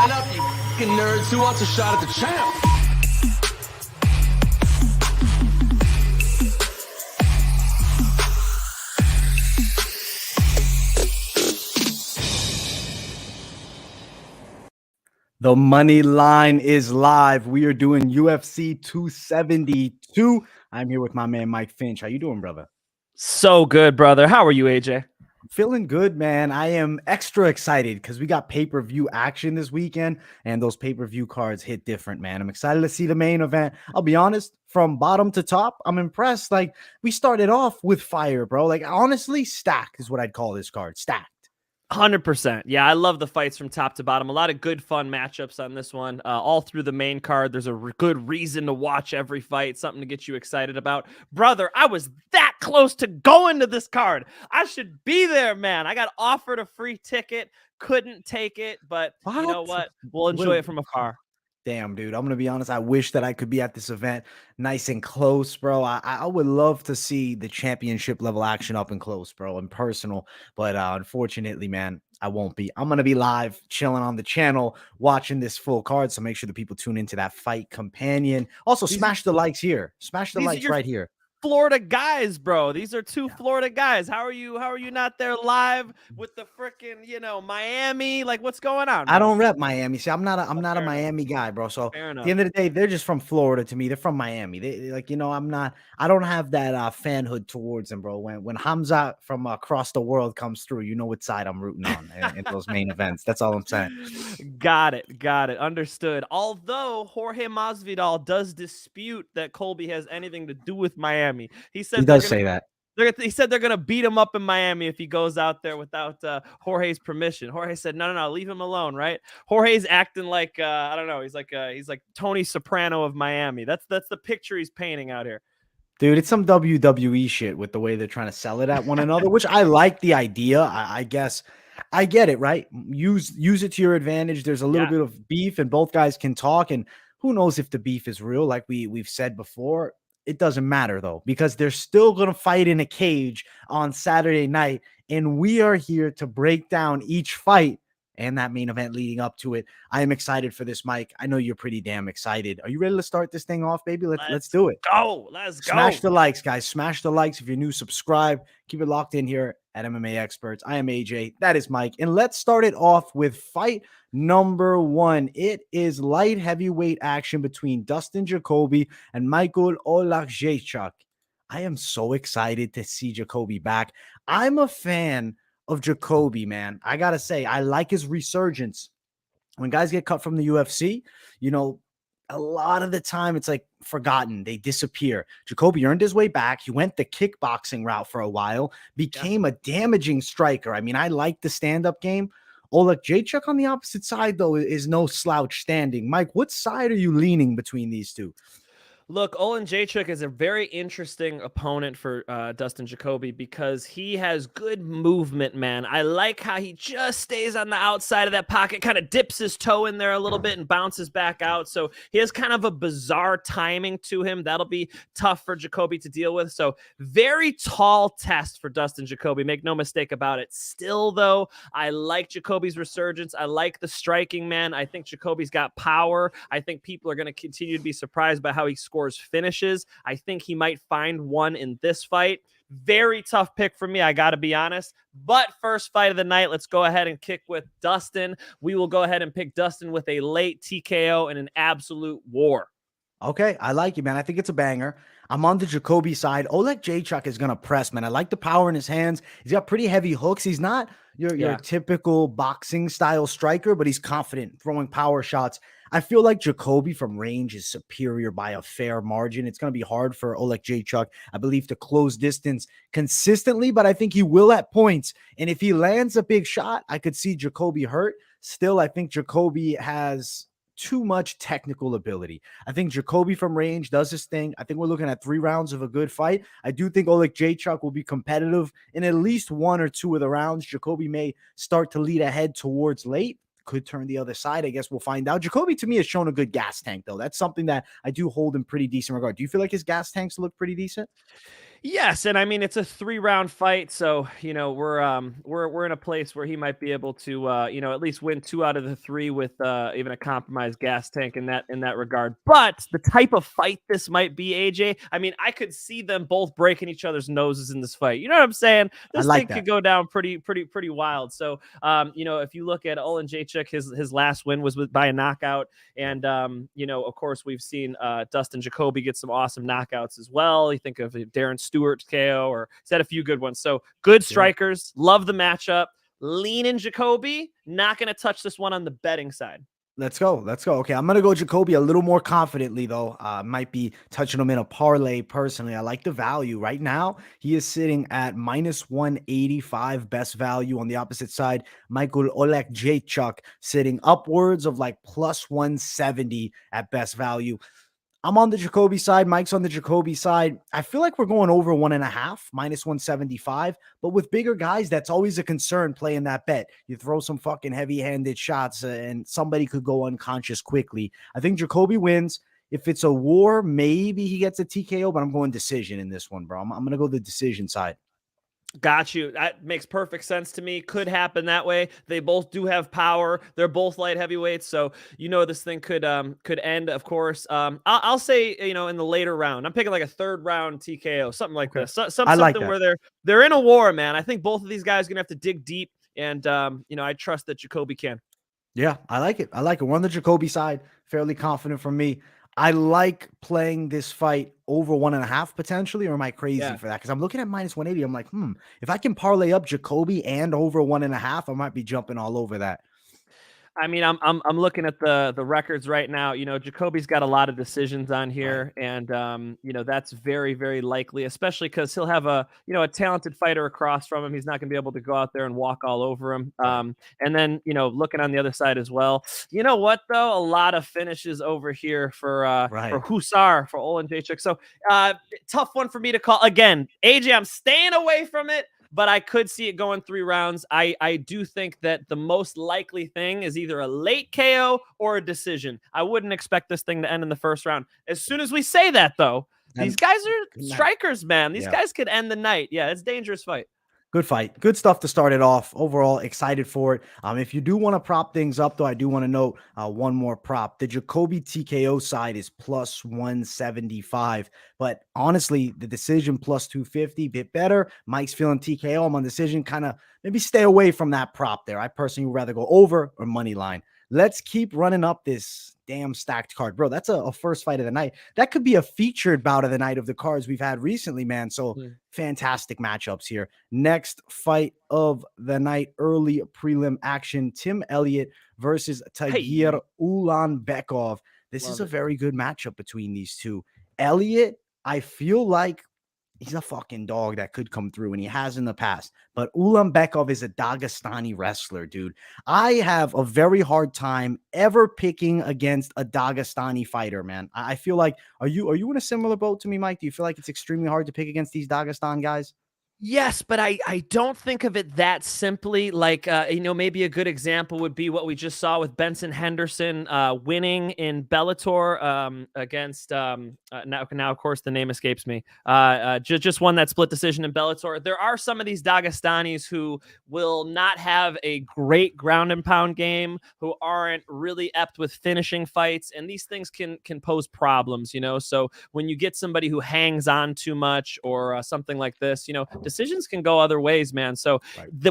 Line up, you fucking nerds. Who wants a shot at the champ? The money line is live. We are doing UFC 272. I'm here with my man Mike Finch. How you doing, brother? So good, brother. How are you, AJ? Feeling good, man. I am extra excited because we got pay-per-view action this weekend, and those pay-per-view cards hit different, man. I'm excited to see the main event. I'll be honest, from bottom to top, I'm impressed. Like, we started off with fire, bro. Like, honestly, stacked is what I'd call this card. Stacked. 100%. Yeah, I love the fights from top to bottom. A lot of good, fun matchups on this one. All through the main card, there's a good reason to watch every fight, something to get you excited about. Brother, I was that close to going to this card. I should be there, man. I got offered a free ticket, couldn't take it, but you know what? We'll enjoy it from afar. Damn, dude. I'm going to be honest. I wish that I could be at this event nice and close, bro. I would love to see the championship level action up and close, bro, and personal. But unfortunately, man, I won't be. I'm going to be live chilling on the channel watching this full card. So make sure the people tune into that fight companion. Also, smash the likes here. Smash the likes right here. Florida guys, bro. These are two Florida guys. How are you not there live with the freaking, Miami? Like, what's going on, bro? I don't rep Miami. See, I'm not a Miami guy, bro. So at the end of the day, they're just from Florida to me. They're from Miami. They like, I don't have that fanhood towards them, bro. When Hamza from across the world comes through, you know what side I'm rooting on in those main events. That's all I'm saying. Got it. Understood. Although Jorge Masvidal does dispute that Colby has anything to do with Miami. He said he does say that. He said they're going to beat him up in Miami if he goes out there without Jorge's permission. Jorge said, no, leave him alone, right? Jorge's acting like, I don't know. He's like Tony Soprano of Miami. That's the picture he's painting out here. Dude, it's some WWE shit with the way they're trying to sell it at one another, which I like the idea. I guess I get it, right? Use it to your advantage. There's a little bit of beef and both guys can talk. And who knows if the beef is real, like we've said before. It doesn't matter, though, because they're still going to fight in a cage on Saturday night. And we are here to break down each fight and that main event leading up to it. I am excited for this, Mike. I know you're pretty damn excited. Are you ready to start this thing off, baby? Let's do it. Let's go. Smash the likes, guys. Smash the likes. If you're new, subscribe. Keep it locked in here at MMA Experts. I am AJ. That is Mike. And let's start it off with fight number one. It is light heavyweight action between Dustin Jacoby and Michał Oleksiejczuk. I am so excited to see Jacoby back. I'm a fan of Jacoby, man. I gotta say, I like his resurgence. When guys get cut from the UFC, a lot of the time it's like forgotten. They disappear. Jacoby earned his way back. He went the kickboxing route for a while, became a damaging striker. I mean, I like the stand-up game. Oleksiejczuk on the opposite side, though, is no slouch standing. Mike, what side are you leaning between these two? Look, Oleksiejczuk is a very interesting opponent for Dustin Jacoby because he has good movement, man. I like how he just stays on the outside of that pocket, kind of dips his toe in there a little bit and bounces back out. So he has kind of a bizarre timing to him. That'll be tough for Jacoby to deal with. So very tall test for Dustin Jacoby. Make no mistake about it. Still, though, I like Jacoby's resurgence. I like the striking, man. I think Jacoby's got power. I think people are going to continue to be surprised by how he scores finishes. I think he might find one in this fight. Very tough pick for me, I got to be honest. But first fight of the night, let's go ahead and kick with Dustin. We will go ahead and pick Dustin with a late TKO and an absolute war. Okay, I like it, man. I think it's a banger. I'm on the Jacoby side. Oleksiejczuk is going to press, man. I like the power in his hands. He's got pretty heavy hooks. He's not your typical boxing style striker, but he's confident throwing power shots. I feel like Jacoby from range is superior by a fair margin. It's going to be hard for Oleksiejczuk, I believe, to close distance consistently, but I think he will at points. And if he lands a big shot, I could see Jacoby hurt. Still, I think Jacoby has too much technical ability. I think Jacoby from range does his thing. I think we're looking at 3 rounds of a good fight. I do think Oleksiejczuk will be competitive in at least 1 or 2 of the rounds. Jacoby may start to lead ahead towards late. Could turn the other side. I guess we'll find out. Jacoby, to me, has shown a good gas tank, though. That's something that I do hold in pretty decent regard. Do you feel like his gas tanks look pretty decent? Yes, and I mean it's a 3-round fight, so you know we're in a place where he might be able to at least win 2 out of the 3 with even a compromised gas tank in that regard. But the type of fight this might be, AJ, I mean I could see them both breaking each other's noses in this fight. You know what I'm saying? I This like thing that. could go down pretty wild. So if you look at Oleksiejczuk, his last win was by a knockout, and of course we've seen Dustin Jacoby get some awesome knockouts as well. You think of Darren Stewart KO, or he's had a few good ones. So good strikers. Yeah. Love the matchup. Lean in Jacoby. Not going to touch this one on the betting side. Let's go. Okay, I'm going to go Jacoby a little more confidently, though. Might be touching him in a parlay personally. I like the value. Right now, he is sitting at -185 best value. On the opposite side, Michał Oleksiejczuk sitting upwards of like +170 at best value. I'm on the Jacoby side. Mike's on the Jacoby side. I feel like we're going over 1.5, -175. But with bigger guys, that's always a concern playing that bet. You throw some fucking heavy-handed shots and somebody could go unconscious quickly. I think Jacoby wins. If it's a war, maybe he gets a TKO, but I'm going decision in this one, bro. I'm going to go the decision side. Got you. That makes perfect sense to me. Could happen that way. They both do have power. They're both light heavyweights, so this thing could end. Of course, I'll say in the later round. I'm picking like a 3rd round TKO, something like this. Something where they're in a war, man. I think both of these guys are gonna have to dig deep, and I trust that Jacoby can. Yeah, I like it. We're on the Jacoby side. Fairly confident from me. I like playing this fight over 1.5 potentially, or am I crazy for that? Because I'm looking at -180. I'm like, if I can parlay up Jacoby and over 1.5, I might be jumping all over that. I mean, I'm looking at the records right now. Jacoby's got a lot of decisions on here, right. And that's very, very likely, especially because he'll have a talented fighter across from him. He's not going to be able to go out there and walk all over him. And then looking on the other side as well. You know what though? A lot of finishes over here for Hussar, for Oleksiejczuk. So tough one for me to call. Again, AJ, I'm staying away from it, but I could see it going 3 rounds. I do think that the most likely thing is either a late KO or a decision. I wouldn't expect this thing to end in the 1st round. As soon as we say that, though, these guys are strikers, man. These guys could end the night. Yeah, it's a dangerous fight. Good fight. Good stuff to start it off. Overall, excited for it. If you do want to prop things up, though, I do want to note one more prop. The Jacoby TKO side is +175. But honestly, the decision +250, bit better. Mike's feeling TKO. I'm on decision. Kind of maybe stay away from that prop there. I personally would rather go over or money line. Let's keep running up this damn stacked card, bro. That's a first fight of the night. That could be a featured bout of the night of the cards we've had recently, man. So fantastic matchups here. Next fight of the night, early prelim action. Tim Elliott versus Tagir Ulanbekov. This is a very good matchup between these two. Elliott, I feel like he's a fucking dog that could come through, and he has in the past. But Ulanbekov is a Dagestani wrestler, dude. I have a very hard time ever picking against a Dagestani fighter, man. I feel like, are you in a similar boat to me, Mike? Do you feel like it's extremely hard to pick against these Dagestan guys? Yes, but I don't think of it that simply. Like, maybe a good example would be what we just saw with Benson Henderson winning in Bellator against now of course the name escapes me. Just won that split decision in Bellator. There are some of these Dagestanis who will not have a great ground and pound game, who aren't really apt with finishing fights, and these things can pose problems. So when you get somebody who hangs on too much or something like this, decisions can go other ways, man. So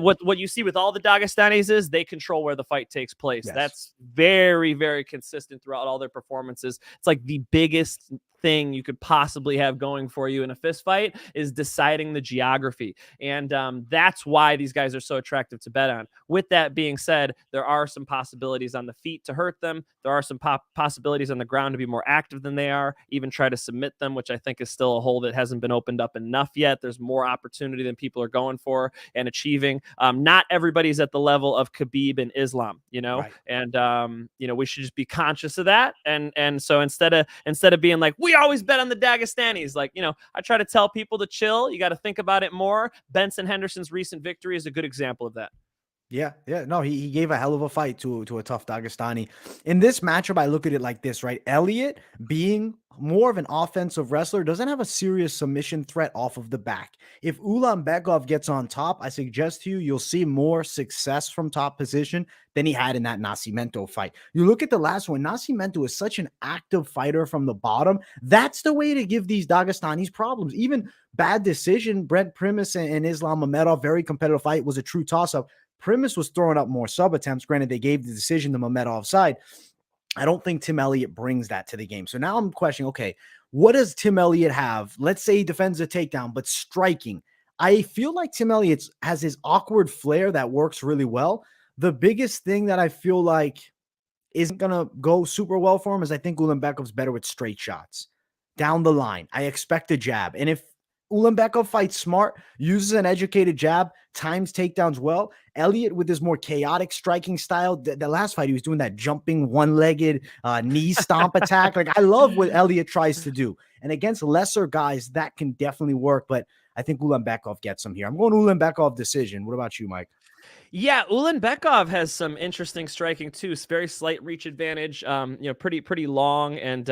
what you see with all the Dagestanis is they control where the fight takes place. Yes. That's very, very consistent throughout all their performances. It's like the biggest thing you could possibly have going for you in a fist fight is deciding the geography. And that's why these guys are so attractive to bet on. With that being said, there are some possibilities on the feet to hurt them. There are some possibilities on the ground to be more active than they are, even try to submit them, which I think is still a hole that hasn't been opened up enough yet. There's more opportunity than people are going for and achieving. Not everybody's at the level of Khabib and Islam, right. And we should just be conscious of that. And so instead of being like, we always bet on the Dagestanis, like, I try to tell people to chill. You got to think about it more. Benson Henderson's recent victory is a good example of that. Yeah, yeah. No, he gave a hell of a fight to a tough Dagestani. In this matchup, I look at it like this, right? Elliott, being more of an offensive wrestler, doesn't have a serious submission threat off of the back. If Ulanbekov gets on top, I suggest to you, you'll see more success from top position than he had in that Nascimento fight. You look at the last one, Nascimento is such an active fighter from the bottom. That's the way to give these Dagestanis problems. Even bad decision, Brent Primus and Islam Mamedov, very competitive fight, was a true toss-up. Primus was throwing up more sub attempts. Granted, they gave the decision to Mamedov's side. I don't think Tim Elliott brings that to the game. So now I'm questioning, okay, what does Tim Elliott have? Let's say he defends a takedown, but striking. I feel like Tim Elliott has his awkward flair that works really well. The biggest thing that I feel like isn't going to go super well for him is I think Ulanbekov's better with straight shots. Down the line, I expect a jab. And if Ulanbekov fights smart, uses an educated jab, times takedowns well. Elliott with his more chaotic striking style. The last fight, he was doing that jumping one-legged knee stomp attack. Like, I love what Elliott tries to do. And against lesser guys, that can definitely work. But I think Ulanbekov gets him here. I'm going Ulanbekov decision. What about you, Mike? Yeah, Ulanbekov has some interesting striking too. It's very slight reach advantage. Pretty long, and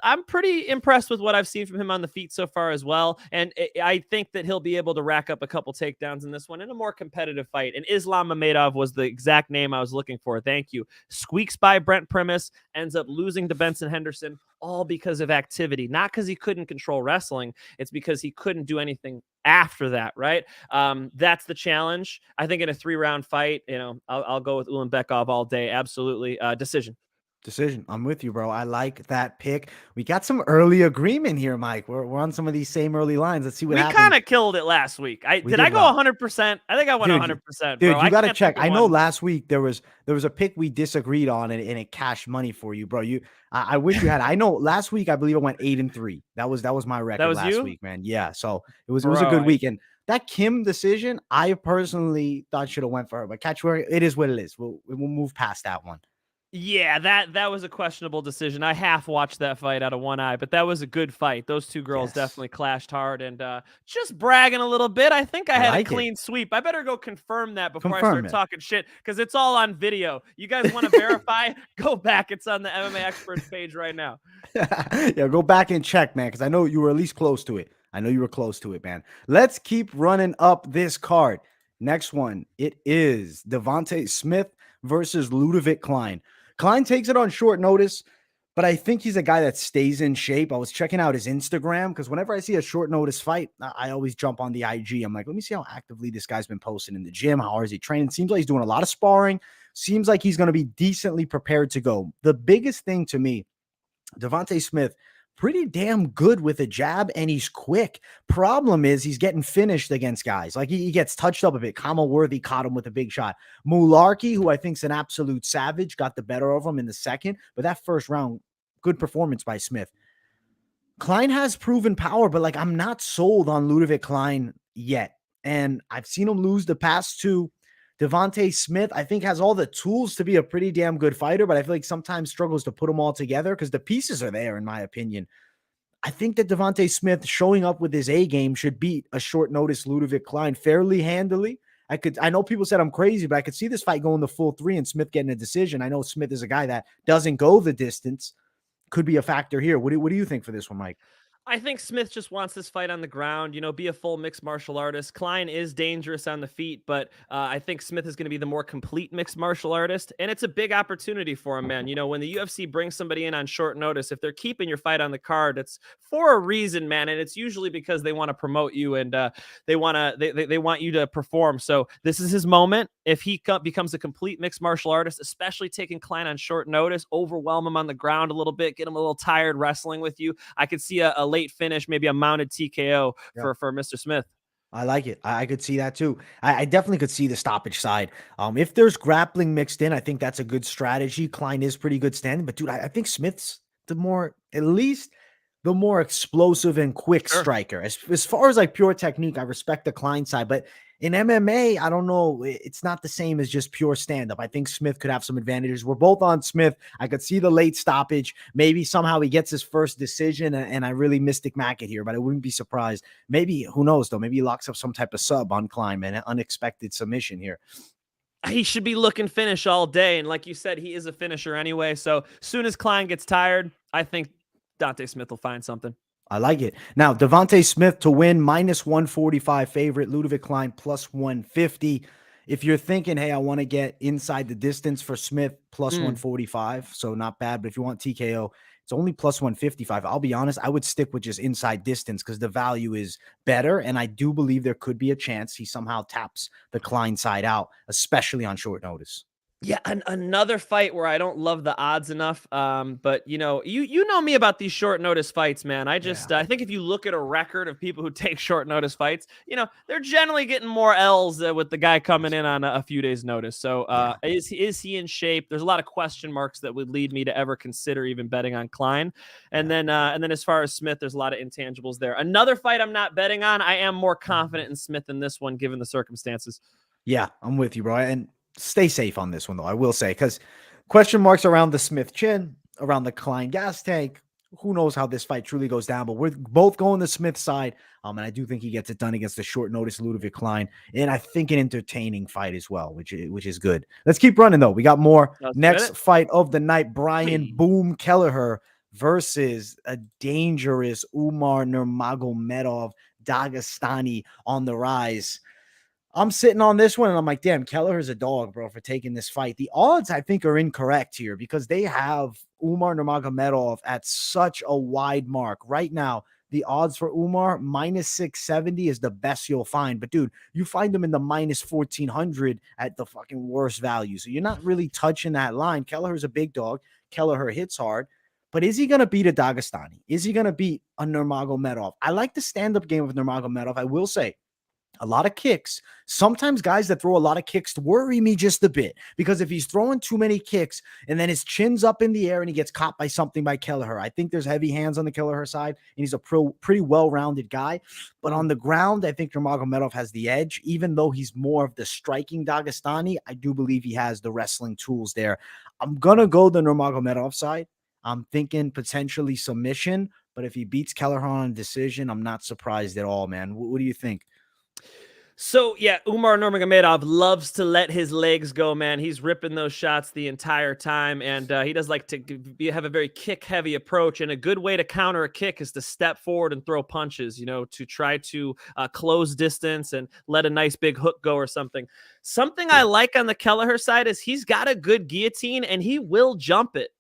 I'm pretty impressed with what I've seen from him on the feet so far as well. And I think that he'll be able to rack up a couple takedowns in this one in a more competitive fight. And Islam Mamedov was the exact name I was looking for. Thank you. Squeaks by Brent Primus, ends up losing to Benson Henderson, all because of activity, not because he couldn't control wrestling. It's because he couldn't do anything after that, right? That's the challenge. I think in a 3-round fight, I'll go with Ulanbekov all day. Absolutely. Decision. I'm with you, bro. I like that pick. We got some early agreement here, Mike. We're on some of these same early lines. Let's see what happens. We kind of killed it last week. Did I go 100%? I think I went 100%. Dude, bro. you got to check. I know last week there was a pick we disagreed on and it cashed money for you, bro. I wish you had. I know last week I believe I went 8-3. That was my record last week, man. Yeah, so it was a good week. And that Kim decision, I personally thought should have went for her, but catch where it is what it is. We'll move past that one. Yeah, that was a questionable decision. I half watched that fight out of one eye, but that was a good fight. Those two girls definitely clashed hard, and just bragging a little bit. I think I had a clean sweep. I better go confirm that before I start talking shit, because it's all on video. You guys want to verify? Go back. It's on the MMA Experts page right now. Yeah, go back and check, man, because I know you were at least close to it. I know you were close to it, man. Let's keep running up this card. Next one, it is Devonte Smith versus Ľudovít Klein. Klein takes it on short notice, but I think he's a guy that stays in shape. I was checking out his Instagram because whenever I see a short notice fight, I always jump on the IG. I'm like, let me see how actively this guy's been posting in the gym. How is he training? Seems like he's doing a lot of sparring. Seems like he's going to be decently prepared to go. The biggest thing to me, Devonte Smith, pretty damn good with a jab, and he's quick. Problem is he's getting finished against guys. Like he gets touched up a bit. Kamal Worthy caught him with a big shot. Mullarkey, who I think is an absolute savage, got the better of him in the second. But that first round, good performance by Smith. Klein has proven power, but like I'm not sold on Ľudovít Klein yet. And I've seen him lose the past two. Devonte Smith, I think, has all the tools to be a pretty damn good fighter, but I feel like sometimes struggles to put them all together because the pieces are there, in my opinion. I think that Devonte Smith showing up with his A game should beat a short notice Ľudovít Klein fairly handily. I know people said I'm crazy, but I could see this fight going the full 3 and Smith getting a decision. I know Smith is a guy that doesn't go the distance. Could be a factor here. What do you think for this one, Mike? I think Smith just wants this fight on the ground, be a full mixed martial artist. Klein is dangerous on the feet, but I think Smith is going to be the more complete mixed martial artist, and it's a big opportunity for him, man. When the UFC brings somebody in on short notice, if they're keeping your fight on the card, it's for a reason, man, and it's usually because they want to promote you and they want you to perform. So this is his moment. If he becomes a complete mixed martial artist, especially taking Klein on short notice, overwhelm him on the ground a little bit, get him a little tired wrestling with you, I could see a late finish, maybe a mounted TKO for Mr. Smith. I like it. I could see that too. I definitely could see the stoppage side. If there's grappling mixed in, I think that's a good strategy. Klein is pretty good standing, but dude, I think Smith's the more, at least the more explosive and quick striker. As far as like pure technique, I respect the Klein side, but in MMA, I don't know. It's not the same as just pure stand-up. I think Smith could have some advantages. We're both on Smith. I could see the late stoppage. Maybe somehow he gets his first decision, and I really mystic Mac it here, but I wouldn't be surprised. Maybe, who knows, though? Maybe he locks up some type of sub on Klein, man. An unexpected submission here. He should be looking finish all day, and like you said, he is a finisher anyway. So soon as Klein gets tired, I think Dante Smith will find something. I like it. Now, Devonte Smith to win, -145 favorite. Ľudovít Klein +150. If you're thinking, hey, I want to get inside the distance for Smith, +145. So not bad. But if you want TKO, it's only +155. I'll be honest, I would stick with just inside distance because the value is better. And I do believe there could be a chance he somehow taps the Klein side out, especially on short notice. Yeah, another fight where I don't love the odds enough. But you know me about these short notice fights, man. I think if you look at a record of people who take short notice fights, they're generally getting more L's with the guy coming in on a few days notice. So is he in shape? There's a lot of question marks that would lead me to ever consider even betting on Klein. And then as far as Smith, there's a lot of intangibles there. Another fight I'm not betting on. I am more confident in Smith in this one, given the circumstances. Yeah, I'm with you, bro. And stay safe on this one, though, I will say, because question marks around the Smith chin, around the Klein gas tank. Who knows how this fight truly goes down, but we're both going the Smith side. And I do think he gets it done against the short notice Ľudovít Klein. And I think an entertaining fight as well, which is good. Let's keep running, though. We got more. Next fight of the night, Brian Boom Kelleher versus a dangerous Umar Nurmagomedov, Dagestani on the rise. I'm sitting on this one and I'm like, damn, Kelleher's a dog, bro, for taking this fight. The odds, I think, are incorrect here because they have Umar Nurmagomedov at such a wide mark. Right now, the odds for Umar, -670 is the best you'll find. But, dude, you find them in the -1400 at the fucking worst value. So you're not really touching that line. Kelleher's a big dog. Kelleher hits hard. But is he going to beat a Dagestani? Is he going to beat a Nurmagomedov? I like the stand-up game of Nurmagomedov, I will say. A lot of kicks. Sometimes guys that throw a lot of kicks worry me just a bit because if he's throwing too many kicks and then his chin's up in the air and he gets caught by something by Kelleher, I think there's heavy hands on the Kelleher side and he's a pretty well-rounded guy. But on the ground, I think Nurmagomedov has the edge. Even though he's more of the striking Dagestani, I do believe he has the wrestling tools there. I'm going to go the Nurmagomedov side. I'm thinking potentially submission, but if he beats Kelleher on decision, I'm not surprised at all, man. What do you think? So, yeah, Umar Nurmagomedov loves to let his legs go, man. He's ripping those shots the entire time, and he does like to have a very kick-heavy approach, and a good way to counter a kick is to step forward and throw punches, to try to close distance and let a nice big hook go or something. Something I like on the Kelleher side is he's got a good guillotine, and he will jump it,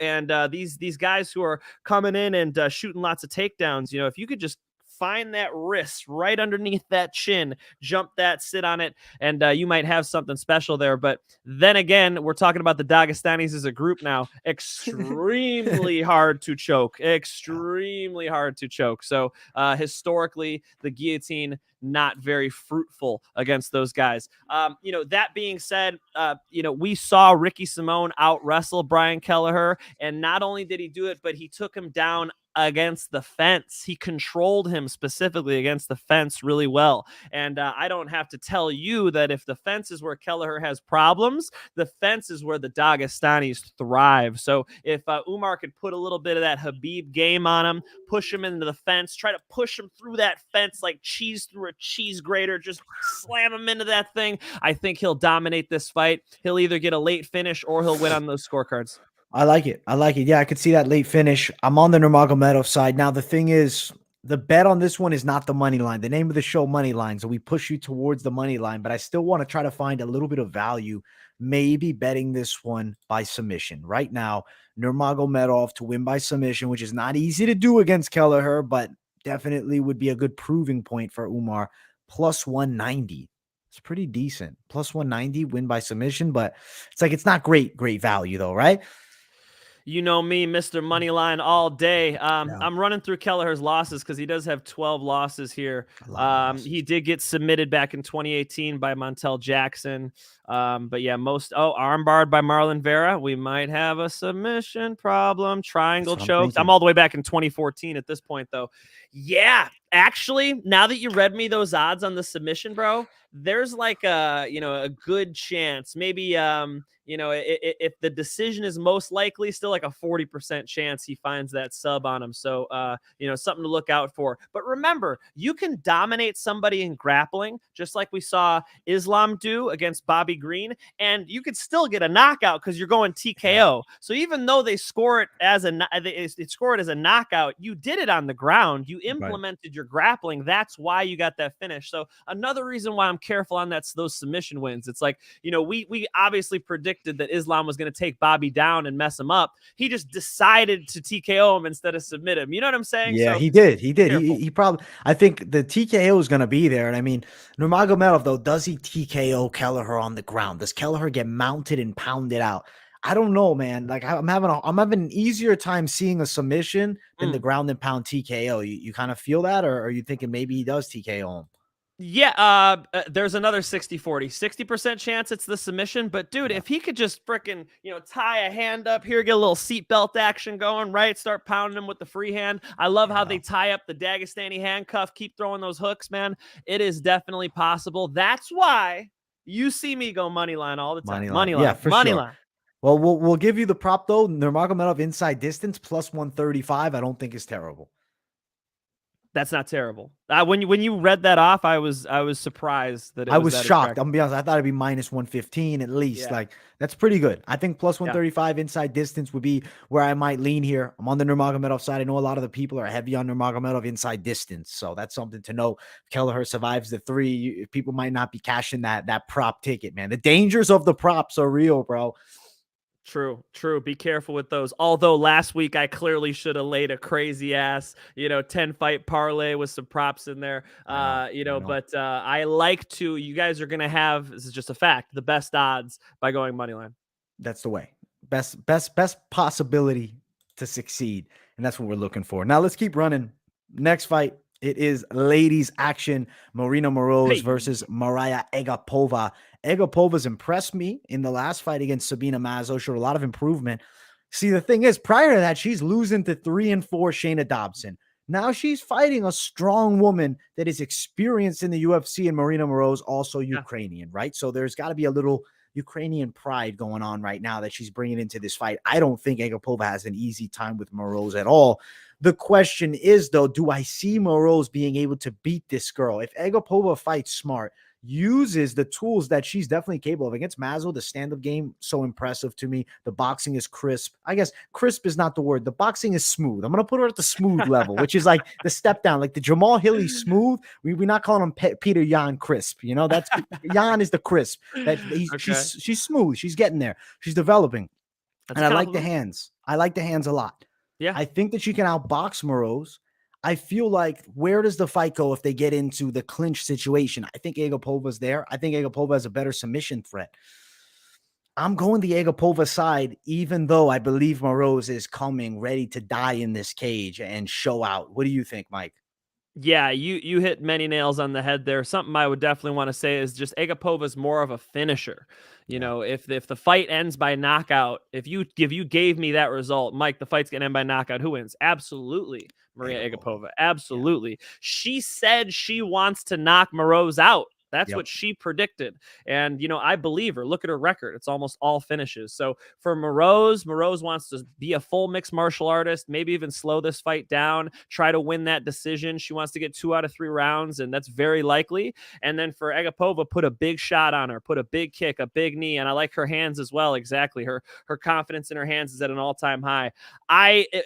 and these guys who are coming in and shooting lots of takedowns, if you could just find that wrist right underneath that chin, jump that, sit on it, and you might have something special there. But then again, we're talking about the Dagestanis as a group now. Extremely hard to choke. Extremely hard to choke. So historically, the guillotine not very fruitful against those guys. That being said, we saw Ricky Simón out wrestle Brian Kelleher, and not only did he do it, but he took him down against the fence. He controlled him specifically against the fence really well. And I don't have to tell you that if the fence is where Kelleher has problems, the fence is where the Dagestanis thrive. So if Umar could put a little bit of that Khabib game on him, push him into the fence, try to push him through that fence like cheese through a cheese grater, just slam him into that thing, I think he'll dominate this fight. He'll either get a late finish or he'll win on those scorecards. I like it. Yeah, I could see that late finish. I'm on the Nurmagomedov side. Now, the thing is, the bet on this one is not the money line. The name of the show, Moneyline. So we push you towards the money line, but I still want to try to find a little bit of value, maybe betting this one by submission. Right now, Nurmagomedov to win by submission, which is not easy to do against Kelleher, but definitely would be a good proving point for Umar. +190. It's pretty decent. +190 win by submission, but it's like it's not great value though, right? You know me, Mr. Moneyline all day. I'm running through Kelleher's losses because he does have 12 losses here. He did get submitted back in 2018 by Montel Jackson. But yeah, armbarred by Marlon Vera. We might have a submission problem. Triangle choked. I'm all the way back in 2014 at this point, though. Yeah, actually, now that you read me those odds on the submission, bro, there's like a good chance. Maybe if the decision is most likely, still like a 40% chance he finds that sub on him. So something to look out for. But remember, you can dominate somebody in grappling, just like we saw Islam do against Bobby Green, and you could still get a knockout because you're going TKO. So even though they score it as a knockout, you did it on the ground. You implemented your grappling. That's why you got that finish. So another reason why I'm careful on those submission wins. It's like, we obviously predicted that Islam was going to take Bobby down and mess him up. He just decided to TKO him instead of submit him. You know what I'm saying? Yeah, so, he did. He probably, I think the TKO is going to be there. And I mean, Nurmagomedov, though, does he TKO Kelleher on the ground? Does Kelleher get mounted and pounded out? I don't know, man. Like I'm having an easier time seeing a submission than the ground and pound TKO. You kind of feel that, or are you thinking maybe he does TKO him? Yeah, there's another 60% chance it's the submission. But dude, if he could just frickin', tie a hand up here, get a little seatbelt action going, right? Start pounding him with the free hand. I love how they tie up the Dagestani handcuff, keep throwing those hooks, man. It is definitely possible. That's why you see me go money line all the time. Money line. Yeah, for sure. Well, we'll give you the prop though. Nurmagomedov inside distance plus 135. I don't think is terrible. That's not terrible. When you read that off, I was surprised that I was shocked. I'm gonna be honest. I thought it'd be minus 115 at least. Yeah. Like that's pretty good. I think plus 135 inside distance would be where I might lean here. I'm on the Nurmagomedov side. I know a lot of the people are heavy on Nurmagomedov inside distance, so that's something to know. If Kelleher survives the 3, people might not be cashing that prop ticket, man. The dangers of the props are real, bro. True. Be careful with those. Although last week I clearly should have laid a crazy ass, 10 fight parlay with some props in there. But I like to, you guys are going to have, this is just a fact, the best odds by going money line. That's the way. Best possibility to succeed. And that's what we're looking for. Now let's keep running. Next fight. It is ladies action. Marina Moroz versus Mariya Agapova. Agapova's impressed me in the last fight against Sabina Mazo. Showed a lot of improvement. See, the thing is, prior to that, she's losing to 3-4 Shayna Dobson. Now she's fighting a strong woman that is experienced in the UFC, and Marina Moroz, also Ukrainian, right? So there's got to be a little Ukrainian pride going on right now that she's bringing into this fight. I don't think Agapova has an easy time with Moroz at all. The question is, though, do I see Moroz being able to beat this girl? If Agapova fights smart, uses the tools that she's definitely capable of. Against Mazo, the stand-up game, so impressive to me. The boxing is crisp. I guess crisp is not the word. The boxing is smooth. I'm going to put her at the smooth level, which is like the step down, like the Jamal Hilly smooth. We're not calling him Peter Yan crisp. That's Yan is the crisp. She's smooth. She's getting there. She's developing. I like the hands. I like the hands a lot. Yeah. I think that she can outbox Moroz. I feel like, where does the fight go if they get into the clinch situation? I think Agapova's there. I think Agapova has a better submission threat. I'm going the Agapova side, even though I believe Moroz is coming ready to die in this cage and show out. What do you think, Mike? Yeah, you hit many nails on the head there. Something I would definitely want to say is just Agapova's more of a finisher. If the fight ends by knockout, if you gave me that result, Mike, the fight's gonna end by knockout, who wins? Absolutely, Mariya Agapova. Absolutely. Yeah. She said she wants to knock Moroz out. That's what she predicted. And, I believe her. Look at her record. It's almost all finishes. So for Moroz wants to be a full mixed martial artist, maybe even slow this fight down, try to win that decision. She wants to get 2 out of 3 rounds, and that's very likely. And then for Agapova, put a big shot on her, put a big kick, a big knee. And I like her hands as well. Exactly. Her confidence in her hands is at an all-time high.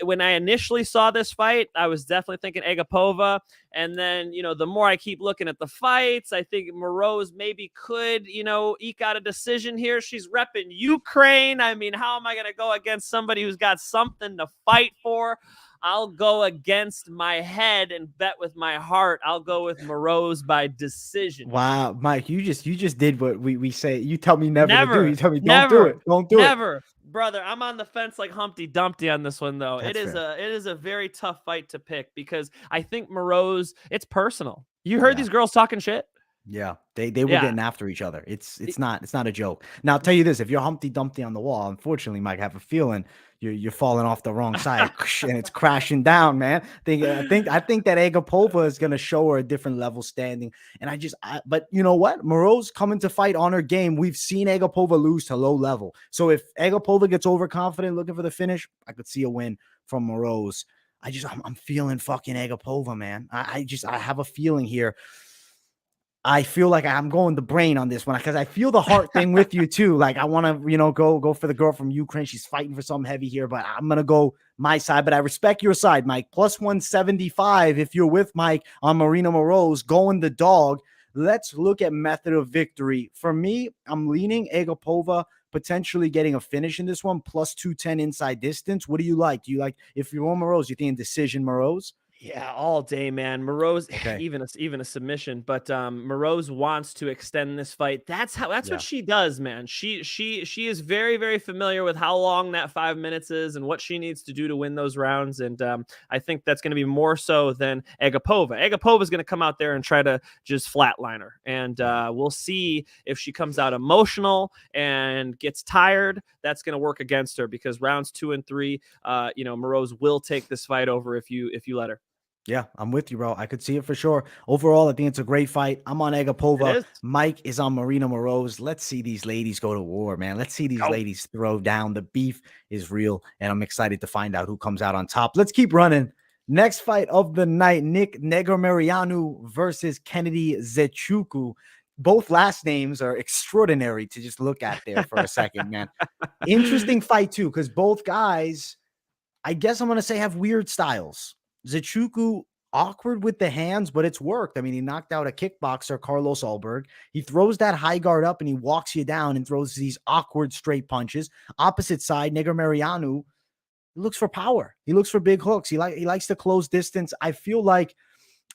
When I initially saw this fight, I was definitely thinking Agapova. And then, the more I keep looking at the fights, I think Moroz maybe could, eke out a decision here. She's repping Ukraine. I mean, how am I going to go against somebody who's got something to fight for? I'll go against my head and bet with my heart. I'll go with Moroz by decision. Wow, Mike, you just did what we say. You tell me never to do. You tell me don't do it. Don't do it. Never. Brother, I'm on the fence like Humpty Dumpty on this one, though. It is a very tough fight to pick because I think Moroz, it's personal. You heard these girls talking shit? Yeah, they were getting after each other. It's not a joke. Now I'll tell you this: if you're Humpty Dumpty on the wall, unfortunately, Mike, I have a feeling you're falling off the wrong side and it's crashing down, man. I think that Agapova is gonna show her a different level standing. And but you know what? Moroz coming to fight on her game. We've seen Agapova lose to low level. So if Agapova gets overconfident looking for the finish, I could see a win from Moroz. I'm feeling fucking Agapova, man. I have a feeling here. I feel like I'm going the brain on this one because I feel the heart thing with you too. Like I want to, go for the girl from Ukraine. She's fighting for something heavy here, but I'm going to go my side, but I respect your side, Mike. Plus 175. If you're with Mike on Marina Moroz going the dog, let's look at method of victory. For me, I'm leaning Agapova potentially getting a finish in this one, plus 210 inside distance. What do you like? Do you like, if you're on Moroz, you think decision Moroz? Yeah, all day, man. Moroz, even a submission, but Moroz wants to extend this fight. That's what she does, man. She is very, very familiar with how long that 5 minutes is and what she needs to do to win those rounds. And I think that's going to be more so than Agapova. Agapova is going to come out there and try to just flatline her, and we'll see if she comes out emotional and gets tired. That's going to work against her because rounds 2 and 3, Moroz will take this fight over if you let her. Yeah, I'm with you, bro. I could see it for sure. Overall, I think it's a great fight. I'm on Agapova. Mike is on Marina Moroz. Let's see these ladies go to war, man. Let's see these ladies throw down. The beef is real, and I'm excited to find out who comes out on top. Let's keep running. Next fight of the night, Negumereanu versus Kennedy Nzechukwu. Both last names are extraordinary to just look at there for a second, man. Interesting fight, too, because both guys, I guess I'm going to say, have weird styles. Nzechukwu awkward with the hands, but it's worked. I mean, he knocked out a kickboxer, Carlos Ulberg. He throws that high guard up and he walks you down and throws these awkward straight punches. Opposite side, Negumereanu looks for power. He looks for big hooks. He likes to close distance. I feel like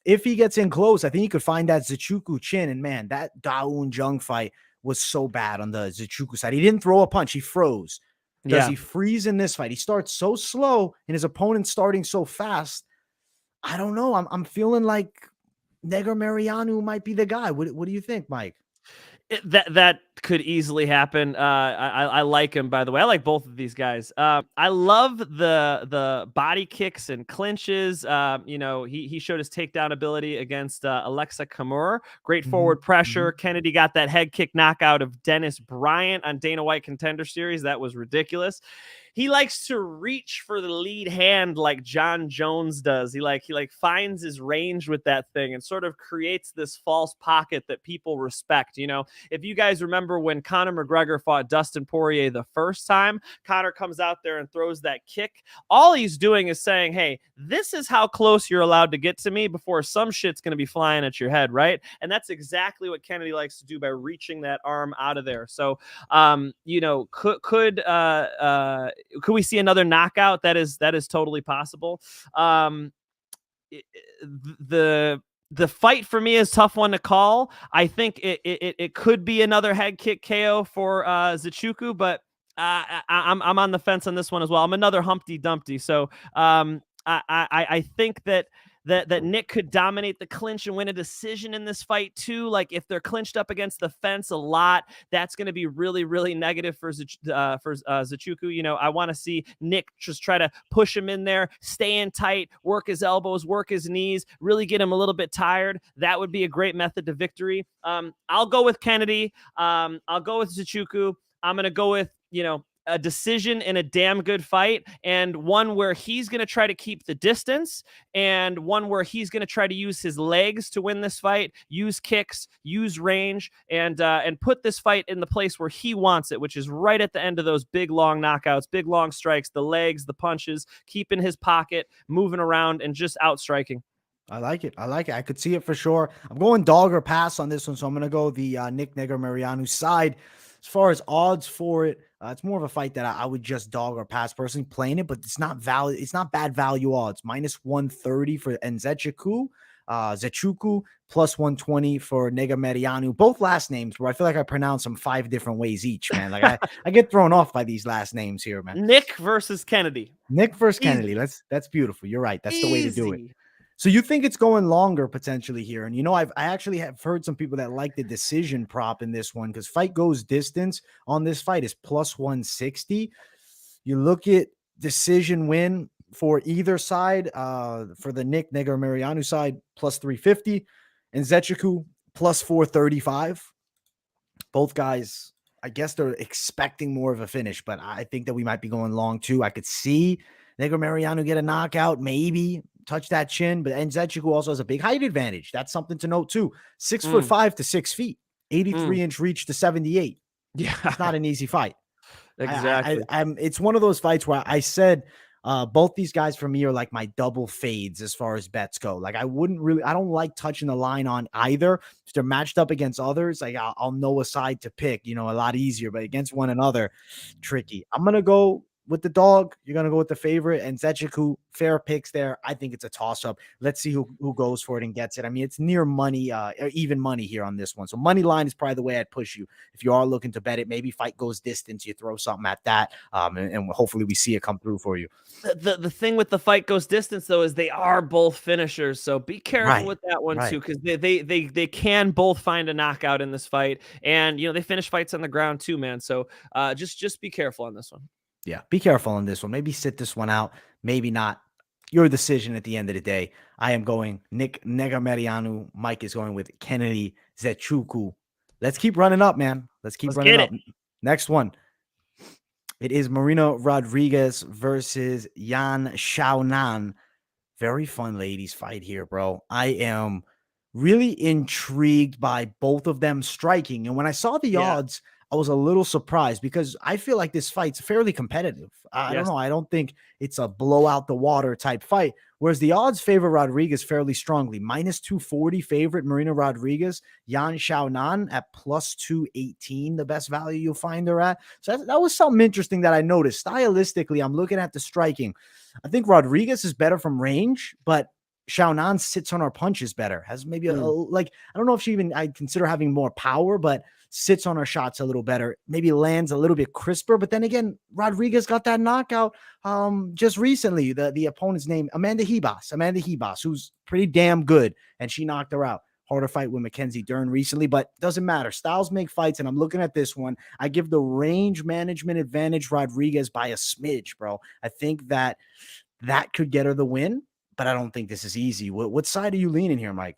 if he gets in close, I think he could find that Nzechukwu chin. And man, that Dawoon Jung fight was so bad on the Nzechukwu side. He didn't throw a punch. He froze. Does he freeze in this fight? He starts so slow and his opponent's starting so fast. I don't know. I'm feeling like Negumereanu might be the guy. What do you think, Mike? That could easily happen. I like him, by the way. I like both of these guys. I love the body kicks and clinches. He showed his takedown ability against Alexa Kamur. Great forward pressure. Kennedy got that head kick knockout of Dennis Bryant on Dana White Contender Series. That was ridiculous. He likes to reach for the lead hand like John Jones does. He finds his range with that thing and sort of creates this false pocket that people respect. If you guys remember when Conor McGregor fought Dustin Poirier the first time, Conor comes out there and throws that kick. All he's doing is saying, hey, this is how close you're allowed to get to me before some shit's going to be flying at your head, right? And that's exactly what Kennedy likes to do by reaching that arm out of there. So, could we see another knockout? That is totally possible. The fight for me is a tough one to call. I think it could be another head kick KO for Nzechukwu, but I'm on the fence on this one as well. I'm another Humpty Dumpty. So I think that Nick could dominate the clinch and win a decision in this fight too. Like if they're clinched up against the fence a lot, that's going to be really, really negative for Nzechukwu. I want to see Nick just try to push him in there, stay in tight, work his elbows, work his knees, really get him a little bit tired. That would be a great method to victory. I'll go with Kennedy. I'll go with Nzechukwu. I'm going to go with, a decision in a damn good fight, and one where he's going to try to keep the distance, and one where he's going to try to use his legs to win this fight, use kicks, use range, and put this fight in the place where he wants it, which is right at the end of those big, long knockouts, big, long strikes, the legs, the punches, keeping his pocket, moving around, and just outstriking. I like it. I could see it for sure. I'm going dog or pass on this one, so I'm going to go the Nick Negumereanu side. As far as odds for it, it's more of a fight that I would just dog or pass personally playing it, but it's not value. It's not bad value odds. -130 for Nzechukwu, plus 120 for Negumereanu. Both last names, bro. I feel like I pronounce them 5 different ways each, man. Like I get thrown off by these last names here, man. Nick versus Kennedy. Nick versus Kennedy. That's beautiful. You're right. That's the way to do it. So you think it's going longer potentially here. And, I actually have heard some people that like the decision prop in this one because fight goes distance on this fight is plus 160. You look at decision win for either side, for the Nick Negumereanu side, plus 350, and Nzechukwu plus 435. Both guys, I guess they're expecting more of a finish, but I think that we might be going long too. I could see Negumereanu get a knockout, maybe touch that chin, but Nzechukwu also has a big height advantage. That's something to note too. 6'5" to 6 feet, 83-inch reach to 78. Yeah, it's not an easy fight. Exactly. It's one of those fights where I said both these guys for me are like my double fades as far as bets go. Like I don't like touching the line on either. If they're matched up against others, like I'll know a side to pick, a lot easier, but against one another, tricky. I'm going to go with the dog. You're going to go with the favorite, and Nzechukwu, fair picks there. I think it's a toss-up. Let's see who goes for it and gets it. I mean, it's near money, or even money here on this one. So money line is probably the way I'd push you. If you are looking to bet it, maybe fight goes distance, you throw something at that, and hopefully we see it come through for you. The thing with the fight goes distance, though, is they are both finishers. So be careful with that one, too, because they can both find a knockout in this fight. And, they finish fights on the ground, too, man. So just be careful on this one. Yeah, be careful on this one. Maybe sit this one out. Maybe not. Your decision at the end of the day. I am going Nick Negumereanu. Mike is going with Kennedy Nzechukwu. Let's keep running up, man. Let's running up. Next one. It is Marina Rodriguez versus Xiaonan. Very fun ladies fight here, bro. I am really intrigued by both of them striking. And when I saw the odds, I was a little surprised because I feel like this fight's fairly competitive. I don't know. I don't think it's a blow out the water type fight. Whereas the odds favor Rodriguez fairly strongly. -240 favorite Marina Rodriguez. Xiaonan at plus 218, the best value you'll find her at. So that was something interesting that I noticed. Stylistically, I'm looking at the striking. I think Rodriguez is better from range, but Xiaonan sits on her punches better. Has maybe I don't know if I'd consider having more power, but sits on her shots a little better, maybe lands a little bit crisper. But then again, Rodriguez got that knockout just recently. The opponent's name, Amanda Ribas, who's pretty damn good, and she knocked her out. Harder fight with Mackenzie Dern recently, but doesn't matter. Styles make fights, and I'm looking at this one. I give the range management advantage Rodriguez by a smidge, bro. I think that could get her the win, but I don't think this is easy. What side are you leaning here, Mike?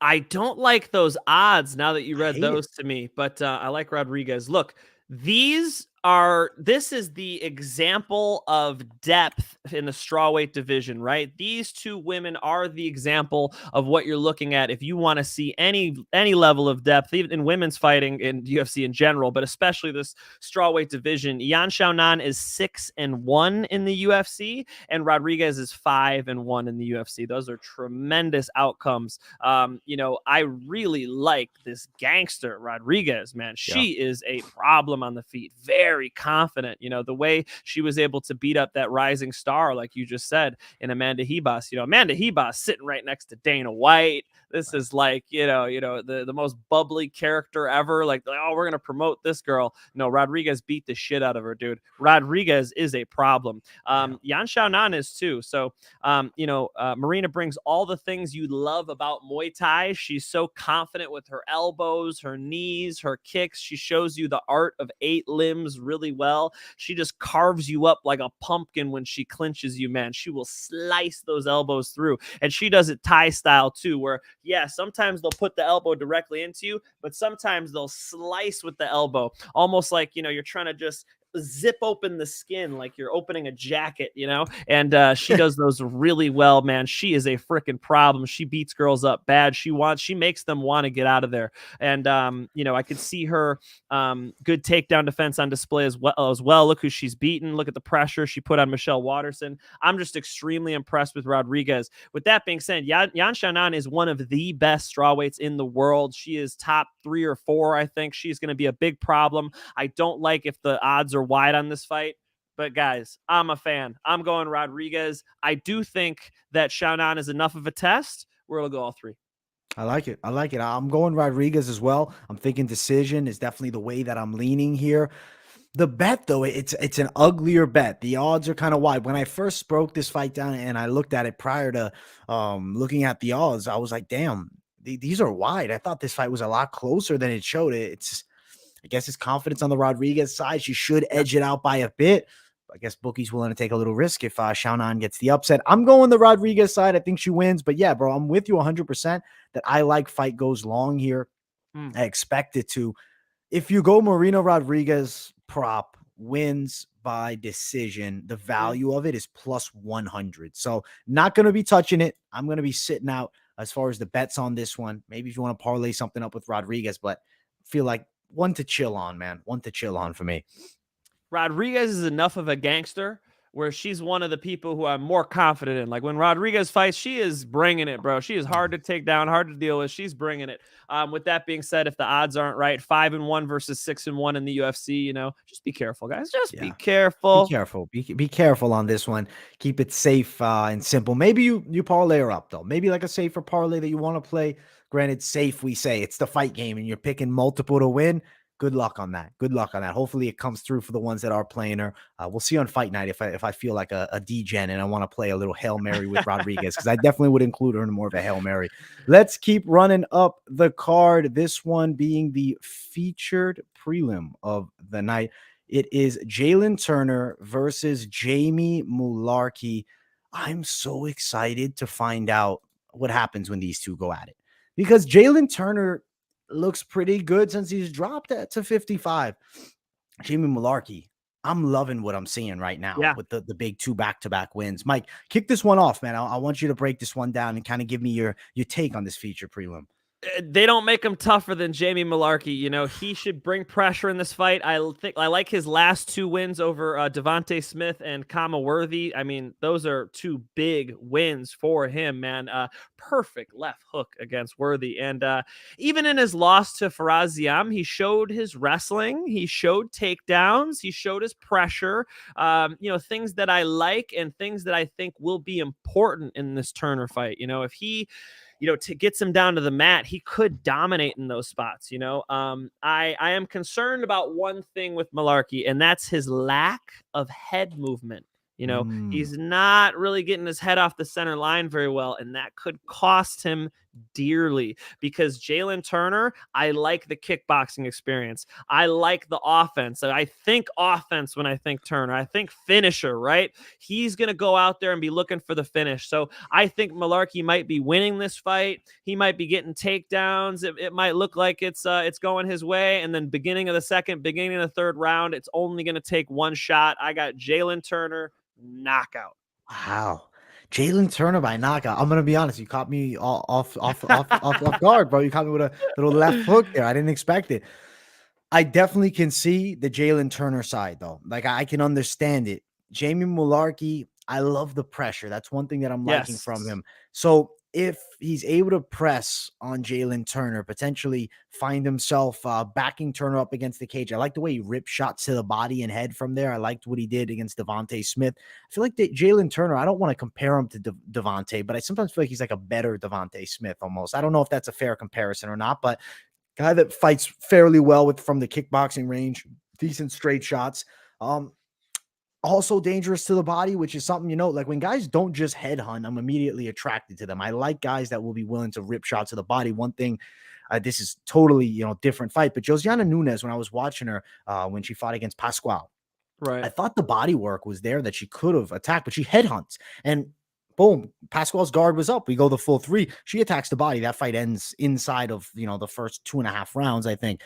I don't like those odds now that you read those to me, but I like Rodriguez. Look, this is the example of depth in the strawweight division, right? These two women are the example of what you're looking at if you want to see any level of depth, even in women's fighting in UFC in general, but especially this strawweight division. Xiaonan is 6-1 in the UFC, and Rodriguez is 5-1 in the UFC. Those are tremendous outcomes. I really like this gangster Rodriguez, man. She is a problem on the feet. Very confident, the way she was able to beat up that rising star, like you just said, in Amanda Ribas. Amanda Ribas sitting right next to Dana White. This is like, the most bubbly character ever. Like, oh, we're going to promote this girl. No, Rodriguez beat the shit out of her, dude. Rodriguez is a problem. Xiaonan is too. So, Marina brings all the things you love about Muay Thai. She's so confident with her elbows, her knees, her kicks. She shows you the art of 8 limbs really well. She just carves you up like a pumpkin when she clinches you, man. She will slice those elbows through. And she does it Thai style too, where sometimes they'll put the elbow directly into you, but sometimes they'll slice with the elbow, almost like, you're trying to just zip open the skin like you're opening a jacket, and she does those really well, man. She is a freaking problem. She beats girls up bad. She makes them want to get out of there. And I could see her good takedown defense on display as well. Look who she's beaten. Look at the pressure she put on Michelle Waterson. I'm just extremely impressed with Rodriguez. With that being said, Yan Xiaonan is one of the best strawweights in the world. She is top 3 or 4. I think she's going to be a big problem. I don't like if the odds are wide on this fight, but guys, I'm a fan. I'm going Rodriguez. I do think that Xiaonan is enough of a test where it'll go all 3. I like it. I'm going Rodriguez as well. I'm thinking decision is definitely the way that I'm leaning here. The bet, though, it's an uglier bet. The odds are kind of wide. When I first broke this fight down and I looked at it prior to looking at the odds, I was like, damn, these are wide. I thought this fight was a lot closer than it showed. I guess it's confidence on the Rodriguez side. She should edge it out by a bit. I guess bookie's willing to take a little risk if Xiaonan gets the upset. I'm going the Rodriguez side. I think she wins. But yeah, bro, I'm with you 100% that I like fight goes long here. I expect it to. If you go Marina Rodriguez prop wins by decision, the value of it is plus 100. So not going to be touching it. I'm going to be sitting out as far as the bets on this one. Maybe if you want to parlay something up with Rodriguez, but feel like one to chill on, man. One to chill on for me. Rodriguez is enough of a gangster where she's one of the people who I'm more confident in. Like when Rodriguez fights, she is bringing it, bro. She is hard to take down, hard to deal with. She's bringing it. With that being said, if the odds aren't right, 5-1 versus 6-1 in the UFC, just be careful, guys. Just be careful. Be careful. Be careful on this one. Keep it safe and simple. Maybe you parlay her up, though. Maybe like a safer parlay that you want to play. Granted, safe, we say. It's the fight game, and you're picking multiple to win. Good luck on that. Hopefully it comes through for the ones that are playing her. We'll see on fight night if I feel like a D-gen and I want to play a little Hail Mary with Rodriguez, because I definitely would include her in more of a Hail Mary. Let's keep running up the card. This one being the featured prelim of the night. It is Jalin Turner versus Jamie Mullarkey. I'm so excited to find out what happens when these two go at it, because Jalin Turner looks pretty good since he's dropped that to 55. Jamie Mullarkey, I'm loving what I'm seeing right now with the big 2 back-to-back wins. Mike, kick this one off, man. I want you to break this one down and kind of give me your take on this feature prelim. They don't make him tougher than Jamie Mullarkey. He should bring pressure in this fight. I like his last 2 wins over Devonte Smith and Kama Worthy. I mean, those are 2 big wins for him, man. Perfect left hook against Worthy. And even in his loss to Faraziam, he showed his wrestling. He showed takedowns. He showed his pressure. Things that I like and things that I think will be important in this Turner fight. If he to get him down to the mat, he could dominate in those spots. I am concerned about one thing with Mullarkey, and that's his lack of head movement. He's not really getting his head off the center line very well, and that could cost him dearly, because Jalin Turner, I like the kickboxing experience. I like the offense. I think offense when I think Turner. I think finisher, right? He's going to go out there and be looking for the finish. So I think Mullarkey might be winning this fight. He might be getting takedowns. It might look like it's going his way, and then beginning of the second, beginning of the third round, it's only going to take one shot. I got Jalin Turner knockout. Wow. Jalin Turner by knockout. I'm gonna be honest. You caught me off guard, bro. You caught me with a little left hook there. I didn't expect it. I definitely can see the Jalin Turner side, though. Like, I can understand it. Jamie Mullarkey, I love the pressure. That's one thing that I'm liking from him. So if he's able to press on Jalin Turner, potentially find himself backing Turner up against the cage. I like the way he ripped shots to the body and head from there. I liked what he did against Devonte Smith. I feel like Jalin Turner, I don't want to compare him to Devonte, but I sometimes feel like he's like a better Devonte Smith almost. I don't know if that's a fair comparison or not, but guy that fights fairly well from the kickboxing range, decent straight shots. Also dangerous to the body, which is something, like when guys don't just headhunt, I'm immediately attracted to them. I like guys that will be willing to rip shots to the body. One thing, this is totally, different fight, but Josiana Nunes, when I was watching her, when she fought against Pascual, right, I thought the body work was there that she could have attacked, but she headhunts and boom, Pascual's guard was up. We go the full 3. She attacks the body. That fight ends inside of, the first 2.5 rounds, I think.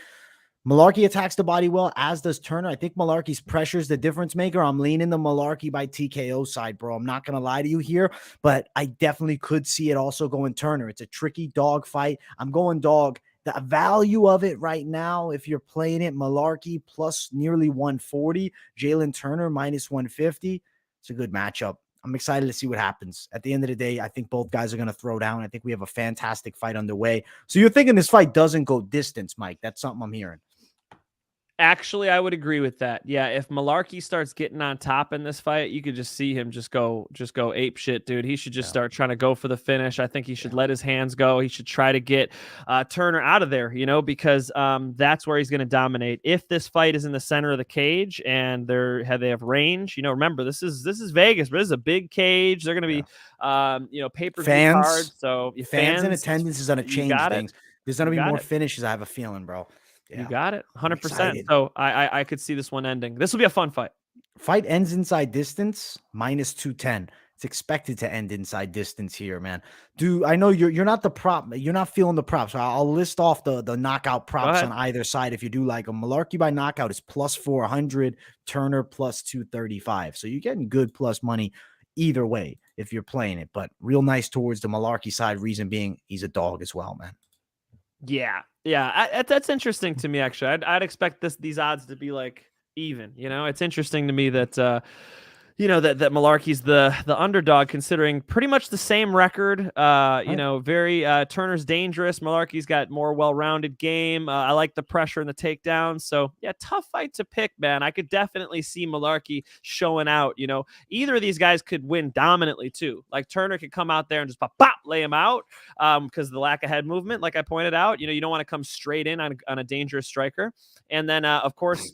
Mullarkey attacks the body well, as does Turner. I think Mullarkey's pressure is the difference maker. I'm leaning the Mullarkey by TKO side, bro. I'm not going to lie to you here, but I definitely could see it also going Turner. It's a tricky dog fight. I'm going dog. The value of it right now, if you're playing it, Mullarkey plus nearly 140, Jalin Turner minus 150. It's a good matchup. I'm excited to see what happens. At the end of the day, I think both guys are going to throw down. I think we have a fantastic fight underway. So you're thinking this fight doesn't go distance, Mike. That's something I'm hearing. Actually, I would agree with that. Yeah, if Mullarkey starts getting on top in this fight, you could just see him just go ape shit, dude. He should just start trying to go for the finish. I think he should let his hands go. He should try to get Turner out of there, because that's where he's going to dominate. If this fight is in the center of the cage and they have range, remember this is Vegas, but this is a big cage. They're going to be pay-per-view cards. So fans in attendance is going to change things. There's going to be more finishes. I have a feeling, bro. Yeah. You got it. 100%. So I could see this one ending. This will be a fun fight. Fight ends inside distance, minus 210. It's expected to end inside distance here, man. Dude, I know you're not the prop. You're not feeling the props. So I'll list off the knockout props on either side if you do like them. Mullarkey by knockout is plus 400. Turner plus 235. So you're getting good plus money either way if you're playing it. But real nice towards the Mullarkey side. Reason being, he's a dog as well, man. Yeah. That's interesting to me, actually. I'd expect these odds to be like even. It's interesting to me that that Mullarkey's the underdog, considering pretty much the same record. Very Turner's dangerous. Mullarkey's got more well-rounded game. I like the pressure and the takedown. So yeah, tough fight to pick, man. I could definitely see Mullarkey showing out. Either of these guys could win dominantly too. Like Turner could come out there and just lay him out because of the lack of head movement. Like I pointed out, you don't want to come straight in on a dangerous striker. And then of course,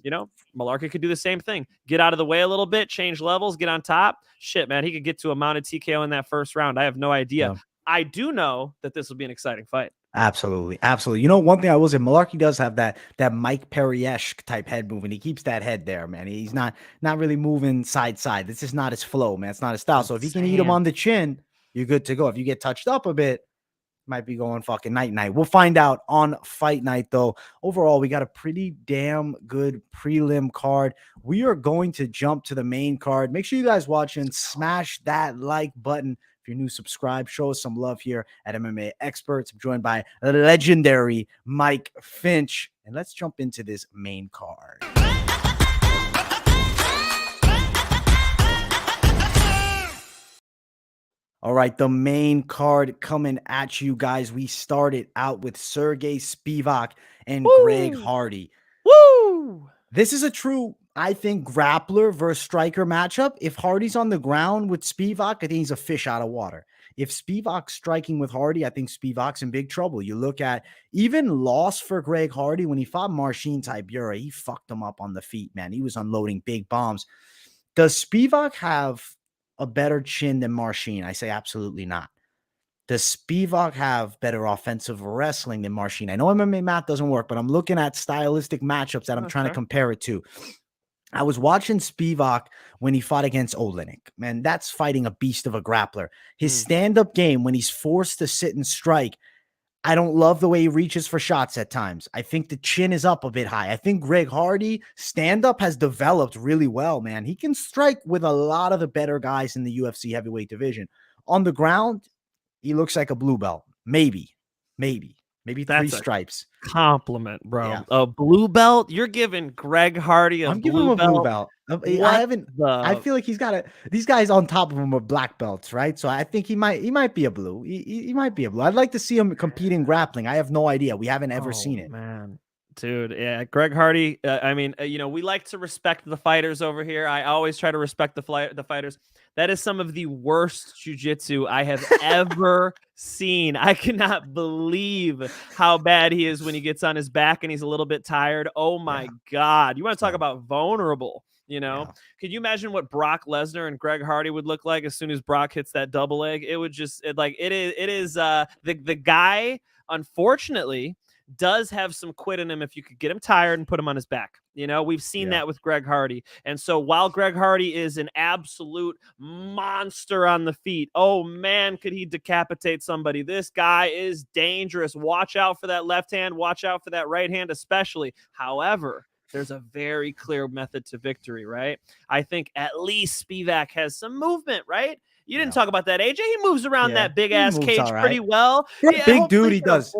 Mullarkey could do the same thing. Get out of the way a little bit, change levels, get on top. Shit, man, he could get to a mounted TKO in that first round. I have no idea. Yeah. I do know that this will be an exciting fight. Absolutely. One thing I will say, Mullarkey does have that Mike Perry-esque type head movement. He keeps that head there, man. He's not really moving side. This is not his flow, man. It's not his style. So if he can eat him on the chin, you're good to go. If you get touched up a bit, might be going fucking night. We'll find out on fight night, though. Overall, we got a pretty damn good prelim card. We are going to jump to the main card. Make sure you guys watching, smash that like button. If you're new, subscribe. Show us some love here at MMA Experts. I'm joined by legendary Mike Finch. And let's jump into this main card. All right, the main card coming at you guys. We started out with Sergey Spivak and Greg Hardy. Woo! This is a true, I think, grappler versus striker matchup. If Hardy's on the ground with Spivak, I think he's a fish out of water. If Spivak's striking with Hardy, I think Spivak's in big trouble. You look at even loss for Greg Hardy when he fought Marcin Tybura, he fucked him up on the feet, man. He was unloading big bombs. Does Spivak have a better chin than Marcin? I say absolutely not. Does Spivak have better offensive wrestling than Marcin? I know MMA math doesn't work, but I'm looking at stylistic matchups that I'm trying to compare it to. I was watching Spivak when he fought against Oleksiejczuk. Man, that's fighting a beast of a grappler. His stand-up game, when he's forced to sit and strike, I don't love the way he reaches for shots at times. I think the chin is up a bit high. I think Greg Hardy stand-up has developed really well, man. He can strike with a lot of the better guys in the UFC heavyweight division. On the ground, he looks like a blue belt. Maybe 3 stripes. Compliment, bro. Yeah. A blue belt? You're giving Greg Hardy a blue belt? I feel like he's got these guys on top of him are black belts, right? So I think he might be a blue. He might be a blue. I'd like to see him compete in grappling. I have no idea. We haven't ever seen it. Man. Dude, yeah, Greg Hardy. We like to respect the fighters over here. I always try to respect the fighters. That is some of the worst jiu-jitsu I have ever seen. I cannot believe how bad he is when he gets on his back and he's a little bit tired. Oh my God. You want to talk about vulnerable, Could you imagine what Brock Lesnar and Greg Hardy would look like as soon as Brock hits that double leg? It would just the guy, unfortunately, does have some quit in him if you could get him tired and put him on his back. You know, we've seen that with Greg Hardy. And so while Greg Hardy is an absolute monster on the feet, oh man, could he decapitate somebody. This guy is dangerous. Watch out for that left hand. Watch out for that right hand especially. However, there's a very clear method to victory, right? I think at least Spivak has some movement, right? You didn't talk about that, AJ. He moves around that big-ass cage pretty well. Yeah, big dude, he does.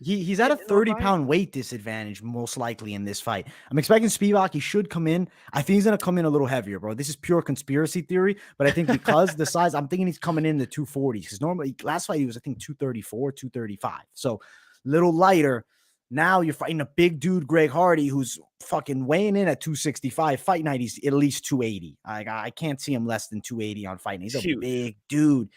He's at a 30-pound weight disadvantage, most likely, in this fight. I'm expecting Spivak, he should come in. I think he's going to come in a little heavier, bro. This is pure conspiracy theory, but I think because the size, I'm thinking he's coming in the 240s. Because normally, last fight, he was, I think, 234, 235. So, little lighter. Now you're fighting a big dude, Greg Hardy, who's fucking weighing in at 265. Fight night, he's at least 280. I can't see him less than 280 on fight night. He's a big dude.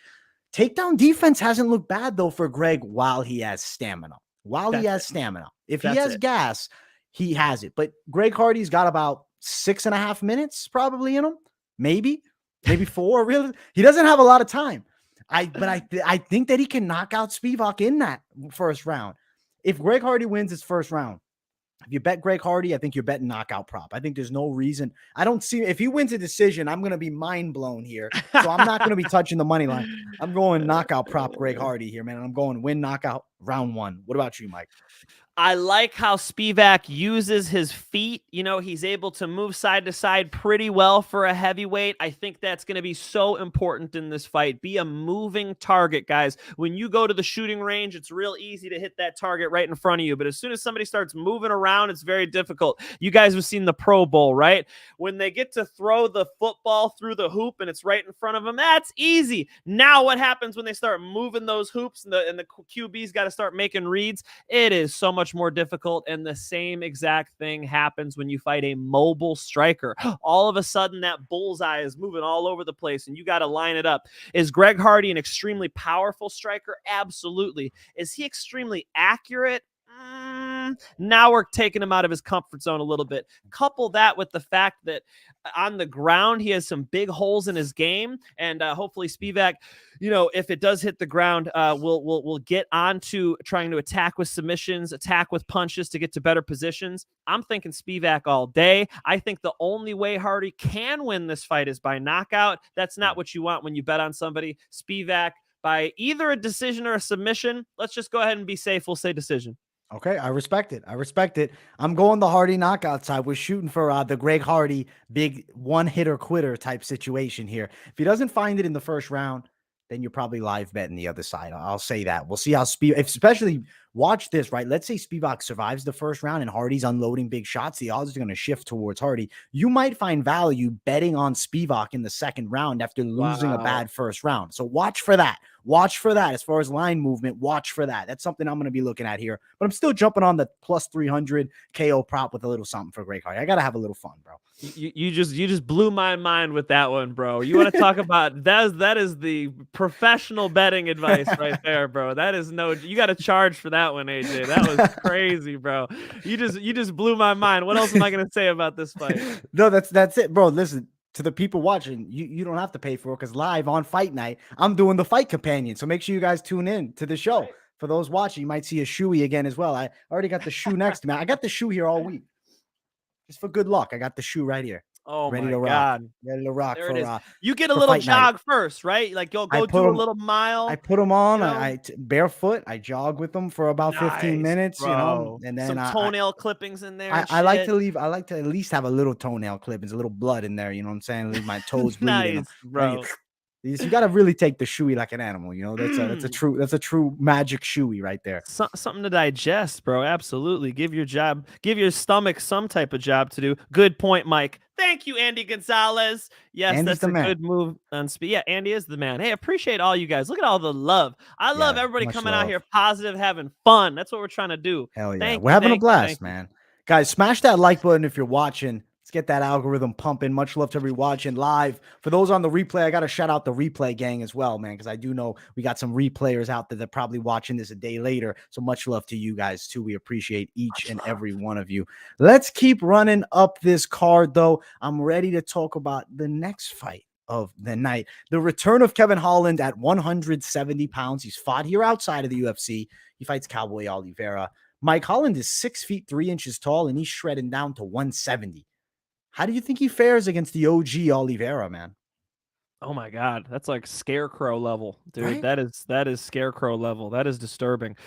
Takedown defense hasn't looked bad, though, for Greg while he has stamina. If he has gas, he has it. But Greg Hardy's got about 6.5 minutes probably in him. Maybe 4. Really, he doesn't have a lot of time. I think that he can knock out Spivak in that first round. If Greg Hardy wins his first round, if you bet Greg Hardy, I think you're betting knockout prop. I think there's no reason. I don't see, if he wins a decision, I'm going to be mind blown here. So I'm not going to be touching the money line. I'm going knockout prop Greg Hardy here, man. And I'm going win knockout round 1. What about you, Mike? I like how Spivak uses his feet. You know, he's able to move side to side pretty well for a heavyweight. I think that's going to be so important in this fight. Be a moving target, guys. When you go to the shooting range, it's real easy to hit that target right in front of you. But as soon as somebody starts moving around, it's very difficult. You guys have seen the Pro Bowl, right? When they get to throw the football through the hoop and it's right in front of them, that's easy. Now what happens when they start moving those hoops and the QB's got to start making reads? It is so much more difficult, and the same exact thing happens when you fight a mobile striker. All of a sudden that bullseye is moving all over the place and you got to line it up. Is Greg Hardy an extremely powerful striker? Absolutely. Is he extremely accurate? Now we're taking him out of his comfort zone a little bit. Couple that with the fact that on the ground, he has some big holes in his game. And hopefully Spivak, you know, if it does hit the ground, we'll get on to trying to attack with submissions, attack with punches to get to better positions. I'm thinking Spivak all day. I think the only way Hardy can win this fight is by knockout. That's not what you want when you bet on somebody. Spivak by either a decision or a submission. Let's just go ahead and be safe. We'll say decision. Okay, I respect it. I'm going the Hardy knockout side. We're shooting for the Greg Hardy big one-hitter quitter type situation here. If he doesn't find it in the first round, then you're probably live betting the other side. I'll say that. We'll see how especially watch this, right? Let's say Spivak survives the first round and Hardy's unloading big shots. The odds are going to shift towards Hardy. You might find value betting on Spivak in the second round after losing a bad first round. So watch for that. Watch for that. As far as line movement, watch for that. That's something I'm going to be looking at here. But I'm still jumping on the plus 300 KO prop with a little something for Greg Hardy. I got to have a little fun, bro. You just blew my mind with that one, bro. You want to talk about that is the professional betting advice right there, bro. That is you got to charge for that one, AJ. That was crazy, bro. You just blew my mind. What else am I going to say about this fight? No, that's it, bro. Listen, to the people watching, you don't have to pay for it because live on fight night, I'm doing the fight companion. So make sure you guys tune in to the show. For those watching, you might see a shoey again as well. I already got the shoe next to me. I got the shoe here all week. Just for good luck. I got the shoe right here. Oh, ready my to rock. God. Ready to rock. There it is. You get a little jog first, right? Like you'll go do a little mile. I put them on. I barefoot. I jog with them for about 15 minutes, bro. You know, and then some toenail clippings in there. I like to at least have a little toenail clippings, a little blood in there. You know what I'm saying? Leave my toes bleeding. Nice, bro. You got to really take the shoey like an animal. You know, that's a true magic shoey right there. Something to digest, bro. Absolutely. Give your stomach some type of job to do. Good point, Mike. Thank you, Andy Gonzalez. Yes, Andy's that's a good move on speed. Yeah, Andy is the man. Hey, appreciate all you guys. Look at all the love. I love everybody coming out here positive, having fun. That's what we're trying to do. Hell yeah. We're having a blast, man. Guys, smash that like button if you're watching. Let's get that algorithm pumping. Much love to everybody watching live. For those on the replay, I got to shout out the replay gang as well, man, because I do know we got some replayers out there that are probably watching this a day later. So much love to you guys, too. We appreciate each and every one of you. Let's keep running up this card, though. I'm ready to talk about the next fight of the night. The return of Kevin Holland at 170 pounds. He's fought here outside of the UFC. He fights Cowboy Oliveira. Mike Holland is 6 feet 3 inches tall, and he's shredding down to 170. How do you think he fares against the OG Oliveira, man? Oh my God, that's like scarecrow level, dude. Right? That is scarecrow level. That is disturbing.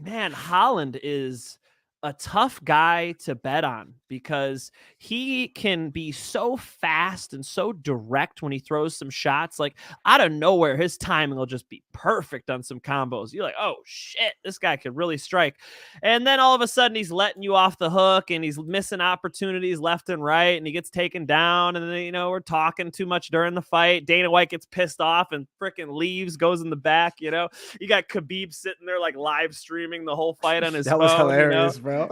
Man, Holland is a tough guy to bet on because he can be so fast and so direct when he throws some shots. Like out of nowhere, his timing will just be perfect on some combos. You're like, oh shit, this guy could really strike. And then all of a sudden he's letting you off the hook and he's missing opportunities left and right and he gets taken down. And then, we're talking too much during the fight. Dana White gets pissed off and freaking leaves, goes in the back. You got Khabib sitting there like live streaming the whole fight on his phone. That was hilarious, bro.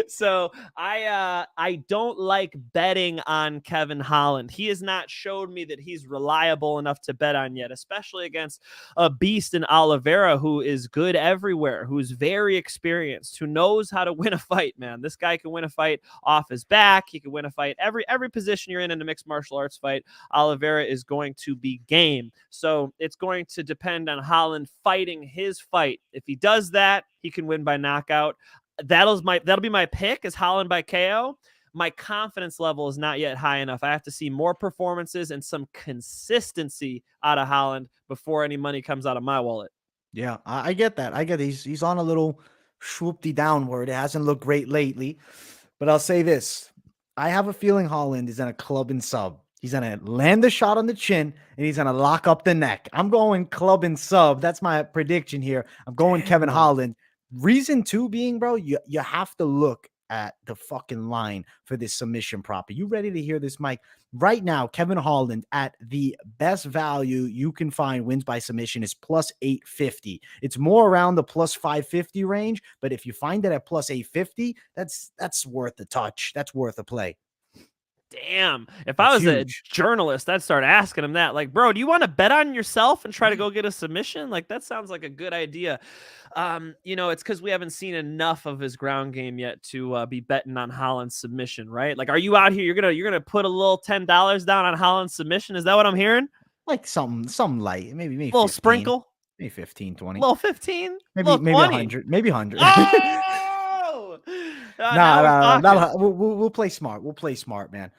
So I don't like betting on Kevin Holland. He has not showed me that he's reliable enough to bet on yet, especially against a beast in Oliveira who is good everywhere, who's very experienced, who knows how to win a fight, man. This guy can win a fight off his back. He can win a fight every position you're in a mixed martial arts fight. Oliveira is going to be game. So it's going to depend on Holland fighting his fight. If he does that, he can win by knockout. That'll be my pick, is Holland by KO. My confidence level is not yet high enough. I have to see more performances and some consistency out of Holland before any money comes out of my wallet. Yeah, I get that. He's on a little swoopty downward. It hasn't looked great lately. But I'll say this. I have a feeling Holland is in a club and sub. He's going to land the shot on the chin, and he's going to lock up the neck. I'm going club and sub. That's my prediction here. I'm going Kevin Holland. Reason 2 being, bro, you have to look at the fucking line for this submission prop. Are you ready to hear this, Mike? Right now, Kevin Holland at the best value you can find wins by submission is plus 850. It's more around the plus 550 range, but if you find it at plus 850, that's worth a touch. That's worth a play. Damn. If I was a journalist, I'd start asking him that. Like, bro, do you want to bet on yourself and try to go get a submission? Like, that sounds like a good idea. It's because we haven't seen enough of his ground game yet to be betting on Holland's submission, right? Like, are you out here? You're gonna put a little $10 down on Holland's submission? Is that what I'm hearing? Like something light, maybe a little 15, sprinkle, maybe 15, 20, a little 15, maybe 100, maybe 100. Oh! No. We'll play smart. We'll play smart, man.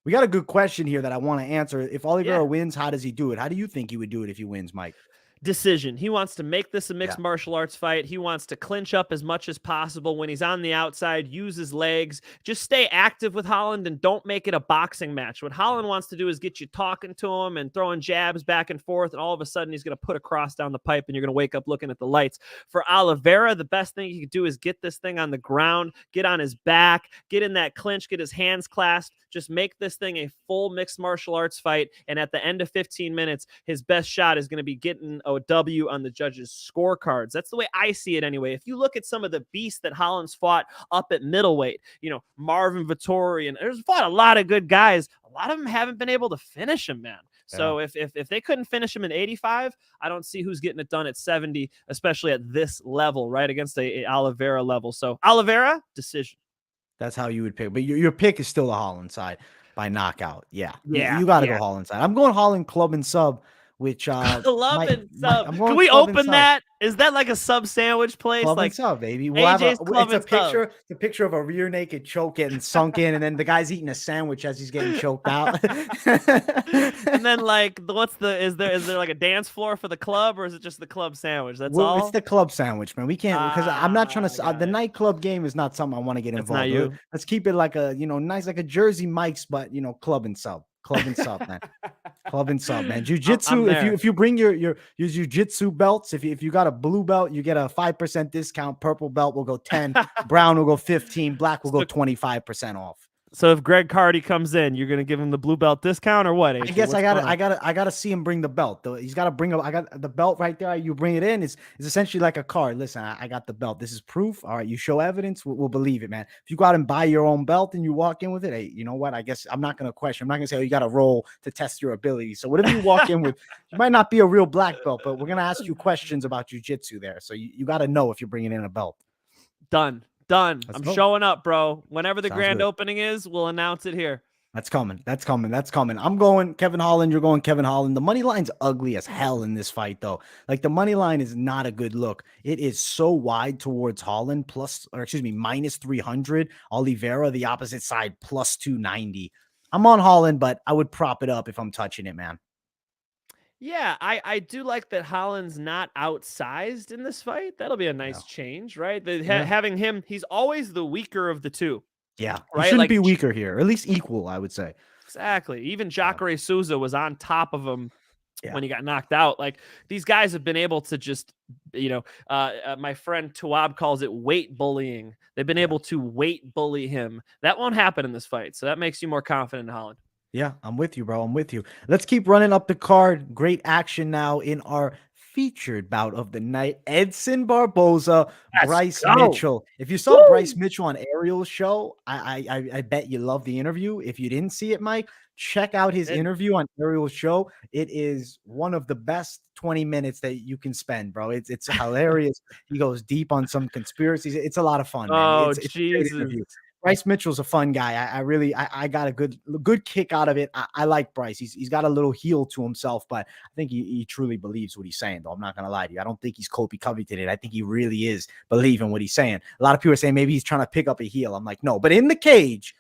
We got a good question here that I want to answer. If Oliveira wins, how does he do it? How do you think he would do it if he wins, Mike? Decision. He wants to make this a mixed martial arts fight. He wants to clinch up as much as possible. When he's on the outside, use his legs. Just stay active with Holland and don't make it a boxing match. What Holland wants to do is get you talking to him and throwing jabs back and forth, and all of a sudden he's going to put a cross down the pipe and you're going to wake up looking at the lights. For Oliveira, the best thing he could do is get this thing on the ground, get on his back, get in that clinch, get his hands clasped. Just make this thing a full mixed martial arts fight, and at the end of 15 minutes, his best shot is going to be getting a W on the judges' scorecards. That's the way I see it anyway. If you look at some of the beasts that Holland's fought up at middleweight, Marvin Vettori, and there's fought a lot of good guys. A lot of them haven't been able to finish him, man. So if they couldn't finish him in 85, I don't see who's getting it done at 70, especially at this level, right, against a Oliveira level. So Oliveira, decision. That's how you would pick. But your pick is still the Holland side by knockout. Yeah. You got to go Holland side. I'm going Holland club and sub, which club and sub. Can we open that? Is that like a sub sandwich place? Club like and sub, baby. We'll have the picture of a rear naked choke getting sunk in, and then the guy's eating a sandwich as he's getting choked out. And then is there like a dance floor for the club, or is it just the club sandwich? That's all. It's the club sandwich, man. We can't, because I'm not trying to. The nightclub game is not something I want to get involved with. Let's keep it like a nice, like a Jersey Mike's, but club and sub. Club and sub, man. Club and sub, man. Jiu-jitsu, if you bring your jiu-jitsu belts, if you got a blue belt, you get a 5% discount. Purple belt will go 10, brown will go 15, black will go 25% off. So if Greg Cardi comes in, you're gonna give him the blue belt discount or what? I guess I gotta see him bring the belt. Though he's gotta bring I got the belt right there. You bring it in. It's essentially like a card. Listen, I got the belt. This is proof. All right, you show evidence, we'll believe it, man. If you go out and buy your own belt and you walk in with it, hey, you know what? I guess I'm not gonna question. I'm not gonna say, oh, you got to roll to test your ability. So whatever you walk in with, you might not be a real black belt, but we're gonna ask you questions about jiu-jitsu there. So you got to know if you're bringing in a belt. Done. I'm showing up, bro. Whenever the grand opening is, we'll announce it here. That's coming. That's coming. That's coming. I'm going Kevin Holland. You're going Kevin Holland. The money line's ugly as hell in this fight, though. Like, the money line is not a good look. It is so wide towards Holland, minus 300. Oliveira, the opposite side, plus 290. I'm on Holland, but I would prop it up if I'm touching it, man. Yeah, I do like that Holland's not outsized in this fight. That'll be a nice Yeah. change, right? Yeah. Having him, he's always the weaker of the two. Yeah, he right? shouldn't Like, be weaker here, or at least equal, I would say. exactly. Even Jacare Souza was on top of him Yeah. when he got knocked out. Like, these guys have been able to just, my friend Tawab calls it weight bullying. They've been able to weight bully him. That won't happen in this fight. So that makes you more confident in Holland. Yeah, I'm with you, bro. I'm with you. Let's keep running up the card. Great action now in our featured bout of the night. Edson Barboza, Bryce Mitchell. If you saw Bryce Mitchell on Ariel's show, I bet you love the interview. If you didn't see it, Mike, check out his interview on Ariel's show. It is one of the best 20 minutes that you can spend, bro. It's hilarious. He goes deep on some conspiracies. It's a lot of fun, man. Oh, it's a great interview. Bryce Mitchell's a fun guy. I got a good kick out of it. I like Bryce. He's got a little heel to himself, but I think he truly believes what he's saying, though. I'm not going to lie to you. I don't think he's Colby Covington. I think he really is believing what he's saying. A lot of people are saying maybe he's trying to pick up a heel. I'm like, no. But in the cage,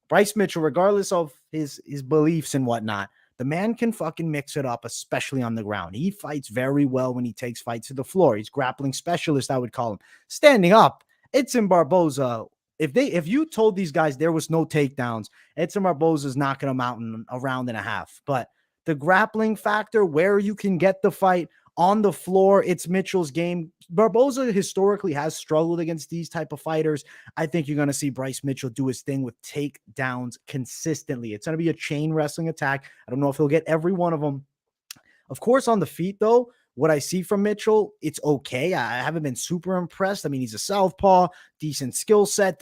Bryce Mitchell, regardless of his beliefs and whatnot, the man can fucking mix it up, especially on the ground. He fights very well when he takes fights to the floor. He's grappling specialist, I would call him. Standing up, Edson Barboza. If you told these guys there was no takedowns, Edson Barboza's knocking them out in a round and a half. But the grappling factor, where you can get the fight on the floor, it's Mitchell's game. Barboza historically has struggled against these type of fighters. I think you're going to see Bryce Mitchell do his thing with takedowns consistently. It's going to be a chain wrestling attack. I don't know if he'll get every one of them. Of course, on the feet, though, what I see from Mitchell, it's okay. I haven't been super impressed. I mean, he's a southpaw, decent skill set,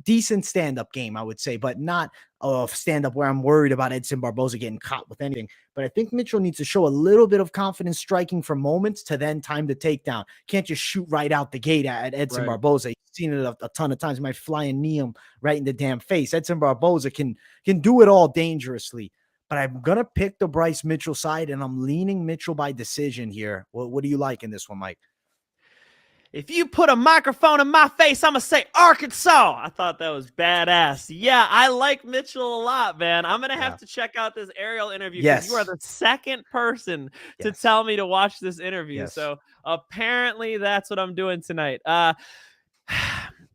decent stand-up game, I would say, but not a stand-up where I'm worried about Edson Barboza getting caught with anything. But I think Mitchell needs to show a little bit of confidence striking for moments to then time the takedown. Can't just shoot right out the gate at Edson Barboza. You've seen it a ton of times. You might fly and knee him right in the damn face. Edson Barboza can do it all dangerously. But I'm going to pick the Bryce Mitchell side, and I'm leaning Mitchell by decision here. What do you like in this one, Mike? If you put a microphone in my face, I'm going to say Arkansas. I thought that was badass. Yeah, I like Mitchell a lot, man. I'm going to have to check out this Ariel interview because you are the second person to tell me to watch this interview. So apparently that's what I'm doing tonight.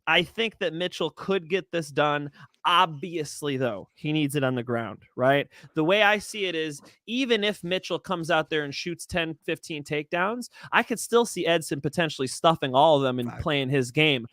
I think that Mitchell could get this done. Obviously, though, he needs it on the ground, right? The way I see it is, even if Mitchell comes out there and shoots 10, 15 takedowns, I could still see Edson potentially stuffing all of them and playing his game.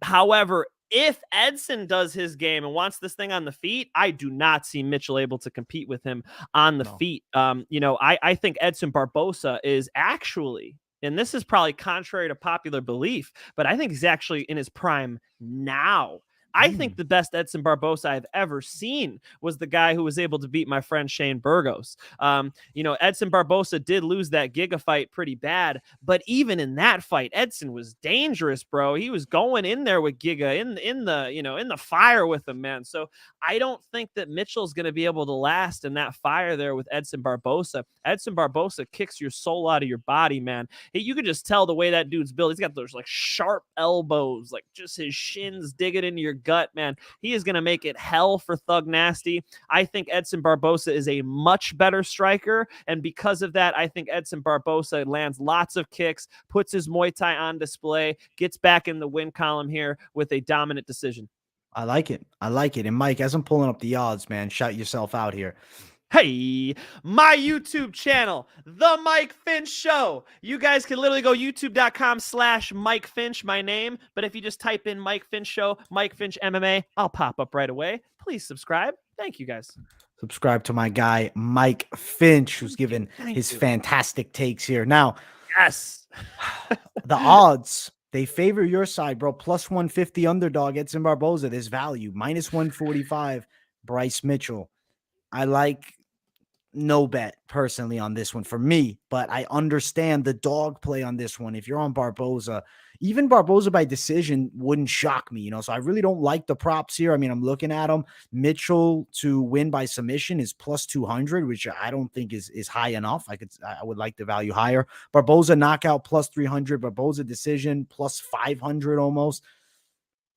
However, if Edson does his game and wants this thing on the feet, I do not see Mitchell able to compete with him on the feet. I think Edson Barboza is actually, and this is probably contrary to popular belief, but I think he's actually in his prime now. I think the best Edson Barboza I've ever seen was the guy who was able to beat my friend Shane Burgos. Edson Barboza did lose that Giga fight pretty bad, but even in that fight, Edson was dangerous, bro. He was going in there with Giga in the fire with him, man. So I don't think that Mitchell's going to be able to last in that fire there with Edson Barboza. Edson Barboza kicks your soul out of your body, man. You can just tell the way that dude's built. He's got those like sharp elbows, like just his shins digging into your gut, man. He is going to make it hell for Thug Nasty. I think Edson Barboza is a much better striker, and because of that, I think Edson Barboza lands lots of kicks, puts his Muay Thai on display, gets back in the win column here with a dominant decision. I like it. And Mike, as I'm pulling up the odds, man, shout yourself out here. Hey, my YouTube channel, The Mike Finch Show. You guys can literally go youtube.com/Mike Finch, my name. But if you just type in Mike Finch Show, Mike Finch MMA, I'll pop up right away. Please subscribe. Thank you, guys. Subscribe to my guy, Mike Finch, who's given his fantastic takes here. Now, the odds, they favor your side, bro. Plus 150 underdog, Edson Barboza. There's value. Minus 145, Bryce Mitchell. I like no bet personally on this one for me, but I understand the dog play on this one. If you're on Barboza, even Barboza by decision wouldn't shock me, so I really don't like the props here. I mean, I'm looking at them. Mitchell to win by submission is plus 200, which I don't think is high enough. I would like the value higher. Barboza knockout plus 300, Barboza decision plus 500 almost.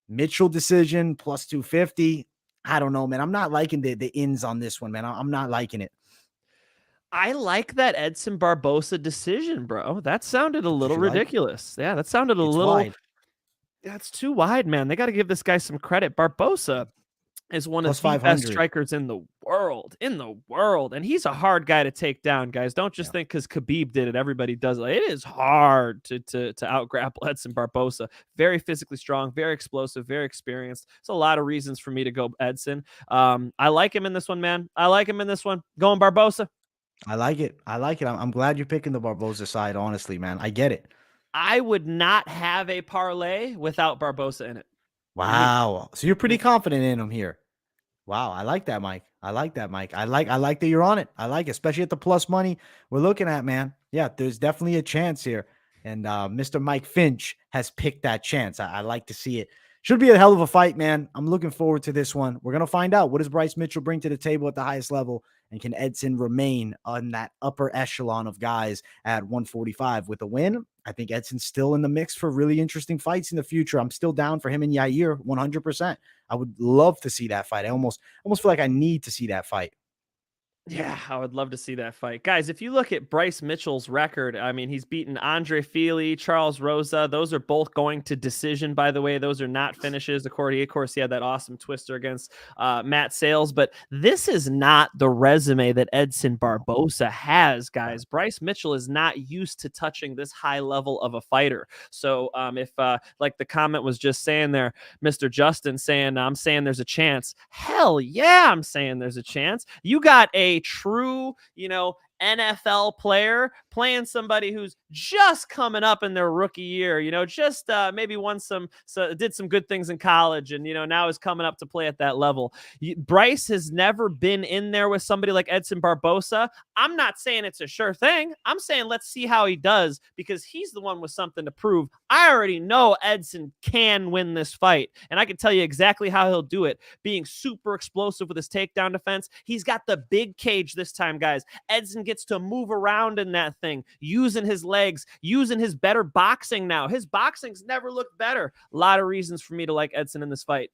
Mitchell decision plus 250. I don't know, man. I'm not liking the ins on this one, man. I'm not liking it. I like that Edson Barboza decision, bro. That sounded a little ridiculous. Yeah, that sounded a little wide. That's too wide, man. They got to give this guy some credit. Barboza is one of the best strikers in the world, and he's a hard guy to take down, guys. Don't just think because Khabib did it, everybody does it. It is hard to out-grapple Edson Barboza. Very physically strong, very explosive, very experienced. There's a lot of reasons for me to go Edson. I like him in this one, man. I like him in this one. Going Barboza. I like it. I'm glad you're picking the Barboza side, honestly, man. I get it. I would not have a parlay without Barboza in it. Wow. So you're pretty confident in him here. Wow. I like that, Mike. I like that you're on it. I like it, especially at the plus money we're looking at, man. Yeah, there's definitely a chance here. And Mr. Mike Finch has picked that chance. I like to see it. Should be a hell of a fight, man. I'm looking forward to this one. We're going to find out, what does Bryce Mitchell bring to the table at the highest level? And can Edson remain on that upper echelon of guys at 145 with a win? I think Edson's still in the mix for really interesting fights in the future. I'm still down for him and Yair 100%. I would love to see that fight. I almost feel like I need to see that fight. Yeah, I would love to see that fight. Guys, if you look at Bryce Mitchell's record, I mean, he's beaten Andre Fili, Charles Rosa. Those are both going to decision, by the way. Those are not finishes. Of course, he had that awesome twister against Matt Sales. But this is not the resume that Edson Barboza has, guys. Bryce Mitchell is not used to touching this high level of a fighter. So if, like the comment was just saying there, Mr. Justin saying, I'm saying there's a chance. Hell yeah, I'm saying there's a chance. You got a true, NFL player playing somebody who's just coming up in their rookie year, just maybe did some good things in college and, now is coming up to play at that level. Bryce has never been in there with somebody like Edson Barboza. I'm not saying it's a sure thing. I'm saying let's see how he does because he's the one with something to prove. I already know Edson can win this fight, and I can tell you exactly how he'll do it. Being super explosive with his takedown defense. He's got the big cage this time, guys. Edson gets to move around in that thing, using his legs, using his better boxing now. His boxing's never looked better. A lot of reasons for me to like Edson in this fight.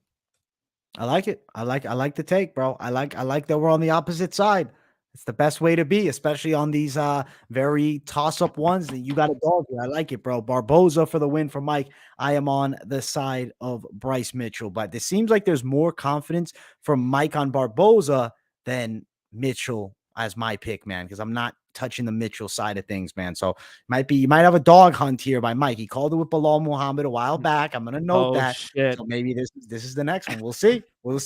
I like it. I like the take, bro. I like that we're on the opposite side. It's the best way to be, especially on these very toss-up ones that you got a dog here. I like it, bro. Barboza for the win for Mike. I am on the side of Bryce Mitchell, but it seems like there's more confidence from Mike on Barboza than Mitchell as my pick, man, because I'm not touching the Mitchell side of things, man. So you might have a dog hunt here by Mike. He called it with Bilal Muhammad a while back. I'm gonna note that. Shit. So maybe this is the next one. We'll see. We'll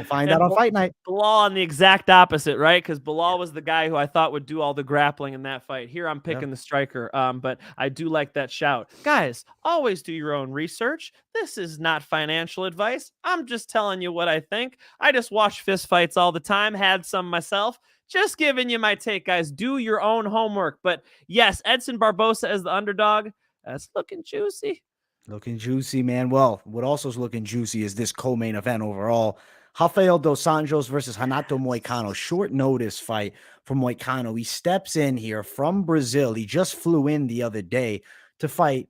find out on fight night. Bilal on the exact opposite, right? Because Bilal was the guy who I thought would do all the grappling in that fight. Here I'm picking the striker. But I do like that shout. Guys, always do your own research. This is not financial advice. I'm just telling you what I think. I just watch fist fights all the time, had some myself. Just giving you my take, guys. Do your own homework. But yes, Edson Barboza as the underdog. That's looking juicy. Looking juicy, man. Well, what also is looking juicy is this co-main event overall. Rafael dos Anjos versus Renato Moicano. Short notice fight for Moicano. He steps in here from Brazil. He just flew in the other day to fight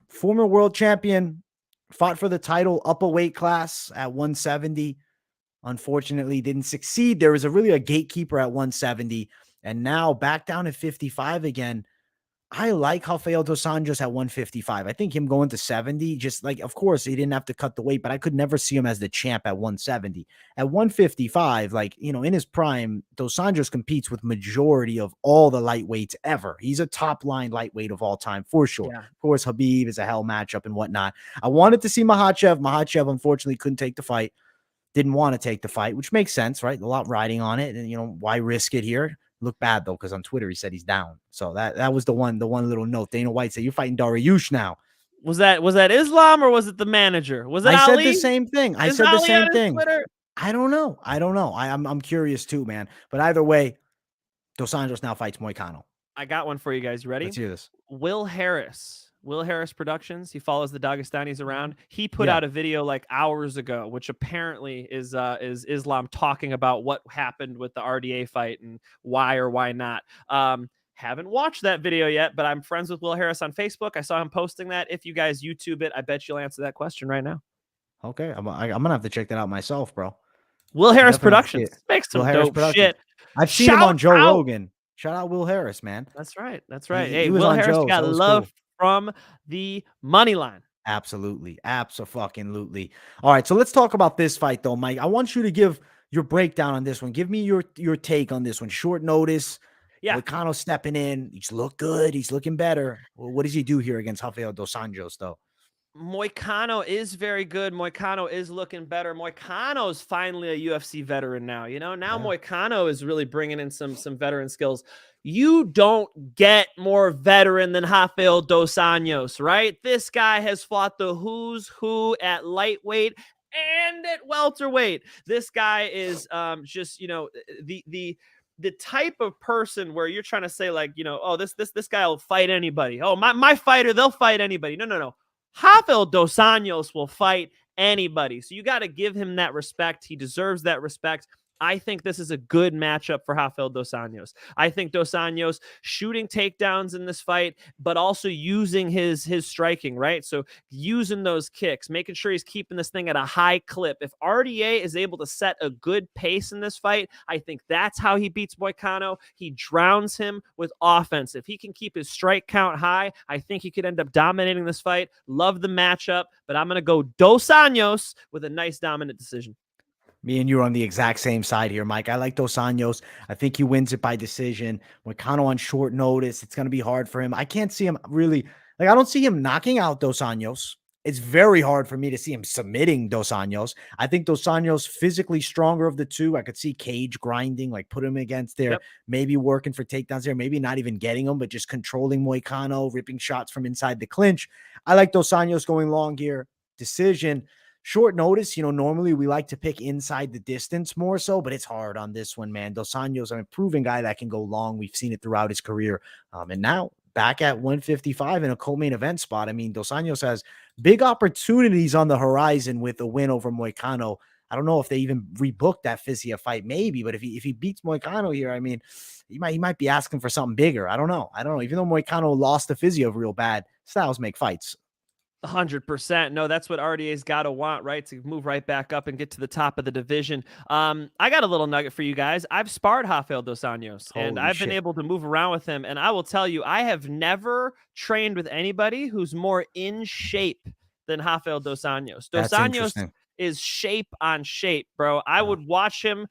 former world champion, fought for the title, up a weight class at 170. Unfortunately, didn't succeed. There was a gatekeeper at 170, and now back down at 55 again. I like Rafael dos Anjos at 155. I think him going to 70, just like, of course, he didn't have to cut the weight, but I could never see him as the champ at 170. At 155, in his prime, dos Anjos competes with majority of all the lightweights ever. He's a top-line lightweight of all time, for sure. Yeah. Of course, Khabib is a hell matchup and whatnot. I wanted to see Makhachev. Makhachev, unfortunately, couldn't take the fight. Didn't want to take the fight, which makes sense, right? A lot riding on it, and why risk it here? Look bad though, because on Twitter he said he's down. So that was the one little note. Dana White said, "You're fighting Dariush now." Was that Islam or was it the manager? Was it I Ali? said the same thing. I said the same thing. I don't know. I'm curious too, man. But either way, dos Anjos now fights Moicano. I got one for you guys. You ready? Let's hear this. Will Harris Will Harris Productions. He follows the Dagestanis around. He put out a video like hours ago, which apparently is Islam talking about what happened with the RDA fight and why or why not. Haven't watched that video yet, but I'm friends with Will Harris on Facebook. I saw him posting that. If you guys YouTube it, I bet you'll answer that question right now. Okay, I'm gonna have to check that out myself, bro. Will Harris Productions makes some dope shit. I've seen him on Joe Rogan. Shout out Will Harris, man. That's right. That's right. He was Will Harris Joe, got love from the money line. Absolutely. Abso-fucking-lutely. All right, so let's talk about this fight, though, Mike. I want you to give your breakdown on this one. Give me your take on this one. Short notice. Yeah. Moicano stepping in. He's looked good. He's looking better. Well, what does he do here against Rafael dos Anjos, though? Moicano is very good. Moicano is looking better. Moicano's finally a UFC veteran now. Moicano is really bringing in some veteran skills. You don't get more veteran than Rafael dos Anjos, right? This guy has fought the who's who at lightweight and at welterweight. This guy is just, the type of person where you're trying to say like, oh, this guy will fight anybody. Oh, my fighter, they'll fight anybody. No. Rafael dos Anjos will fight anybody. So you got to give him that respect. He deserves that respect. I think this is a good matchup for Rafael dos Anjos. I think dos Anjos shooting takedowns in this fight, but also using his striking, right? So using those kicks, making sure he's keeping this thing at a high clip. If RDA is able to set a good pace in this fight, I think that's how he beats Moicano. He drowns him with offense. If he can keep his strike count high, I think he could end up dominating this fight. Love the matchup, but I'm going to go dos Anjos with a nice dominant decision. Me and you are on the exact same side here, Mike. I like dos Anjos. I think he wins it by decision. Moicano on short notice. It's going to be hard for him. I can't see him really, I don't see him knocking out dos Anjos. It's very hard for me to see him submitting dos Anjos. I think dos Anjos physically stronger of the two. I could see Cage grinding, like put him against there, maybe working for takedowns there, maybe not even getting them, but just controlling Moicano, ripping shots from inside the clinch. I like dos Anjos going long here. Decision. Short notice, normally we like to pick inside the distance more so, but it's hard on this one, man. Dos Anjos, a proven guy that can go long. We've seen it throughout his career. And now back at 155 in a co-main event spot. Dos Anjos has big opportunities on the horizon with a win over Moicano. I don't know if they even rebooked that Fizia fight, maybe, but if he beats Moicano here, he might be asking for something bigger. I don't know. Even though Moicano lost to Fizia real bad, styles make fights. 100%. No, that's what RDA's got to want, right? To move right back up and get to the top of the division. I got a little nugget for you guys. I've sparred Rafael dos Anjos, and I've been able to move around with him. And I will tell you, I have never trained with anybody who's more in shape than Rafael dos Anjos. Dos Anjos is shape on shape, bro. I would watch him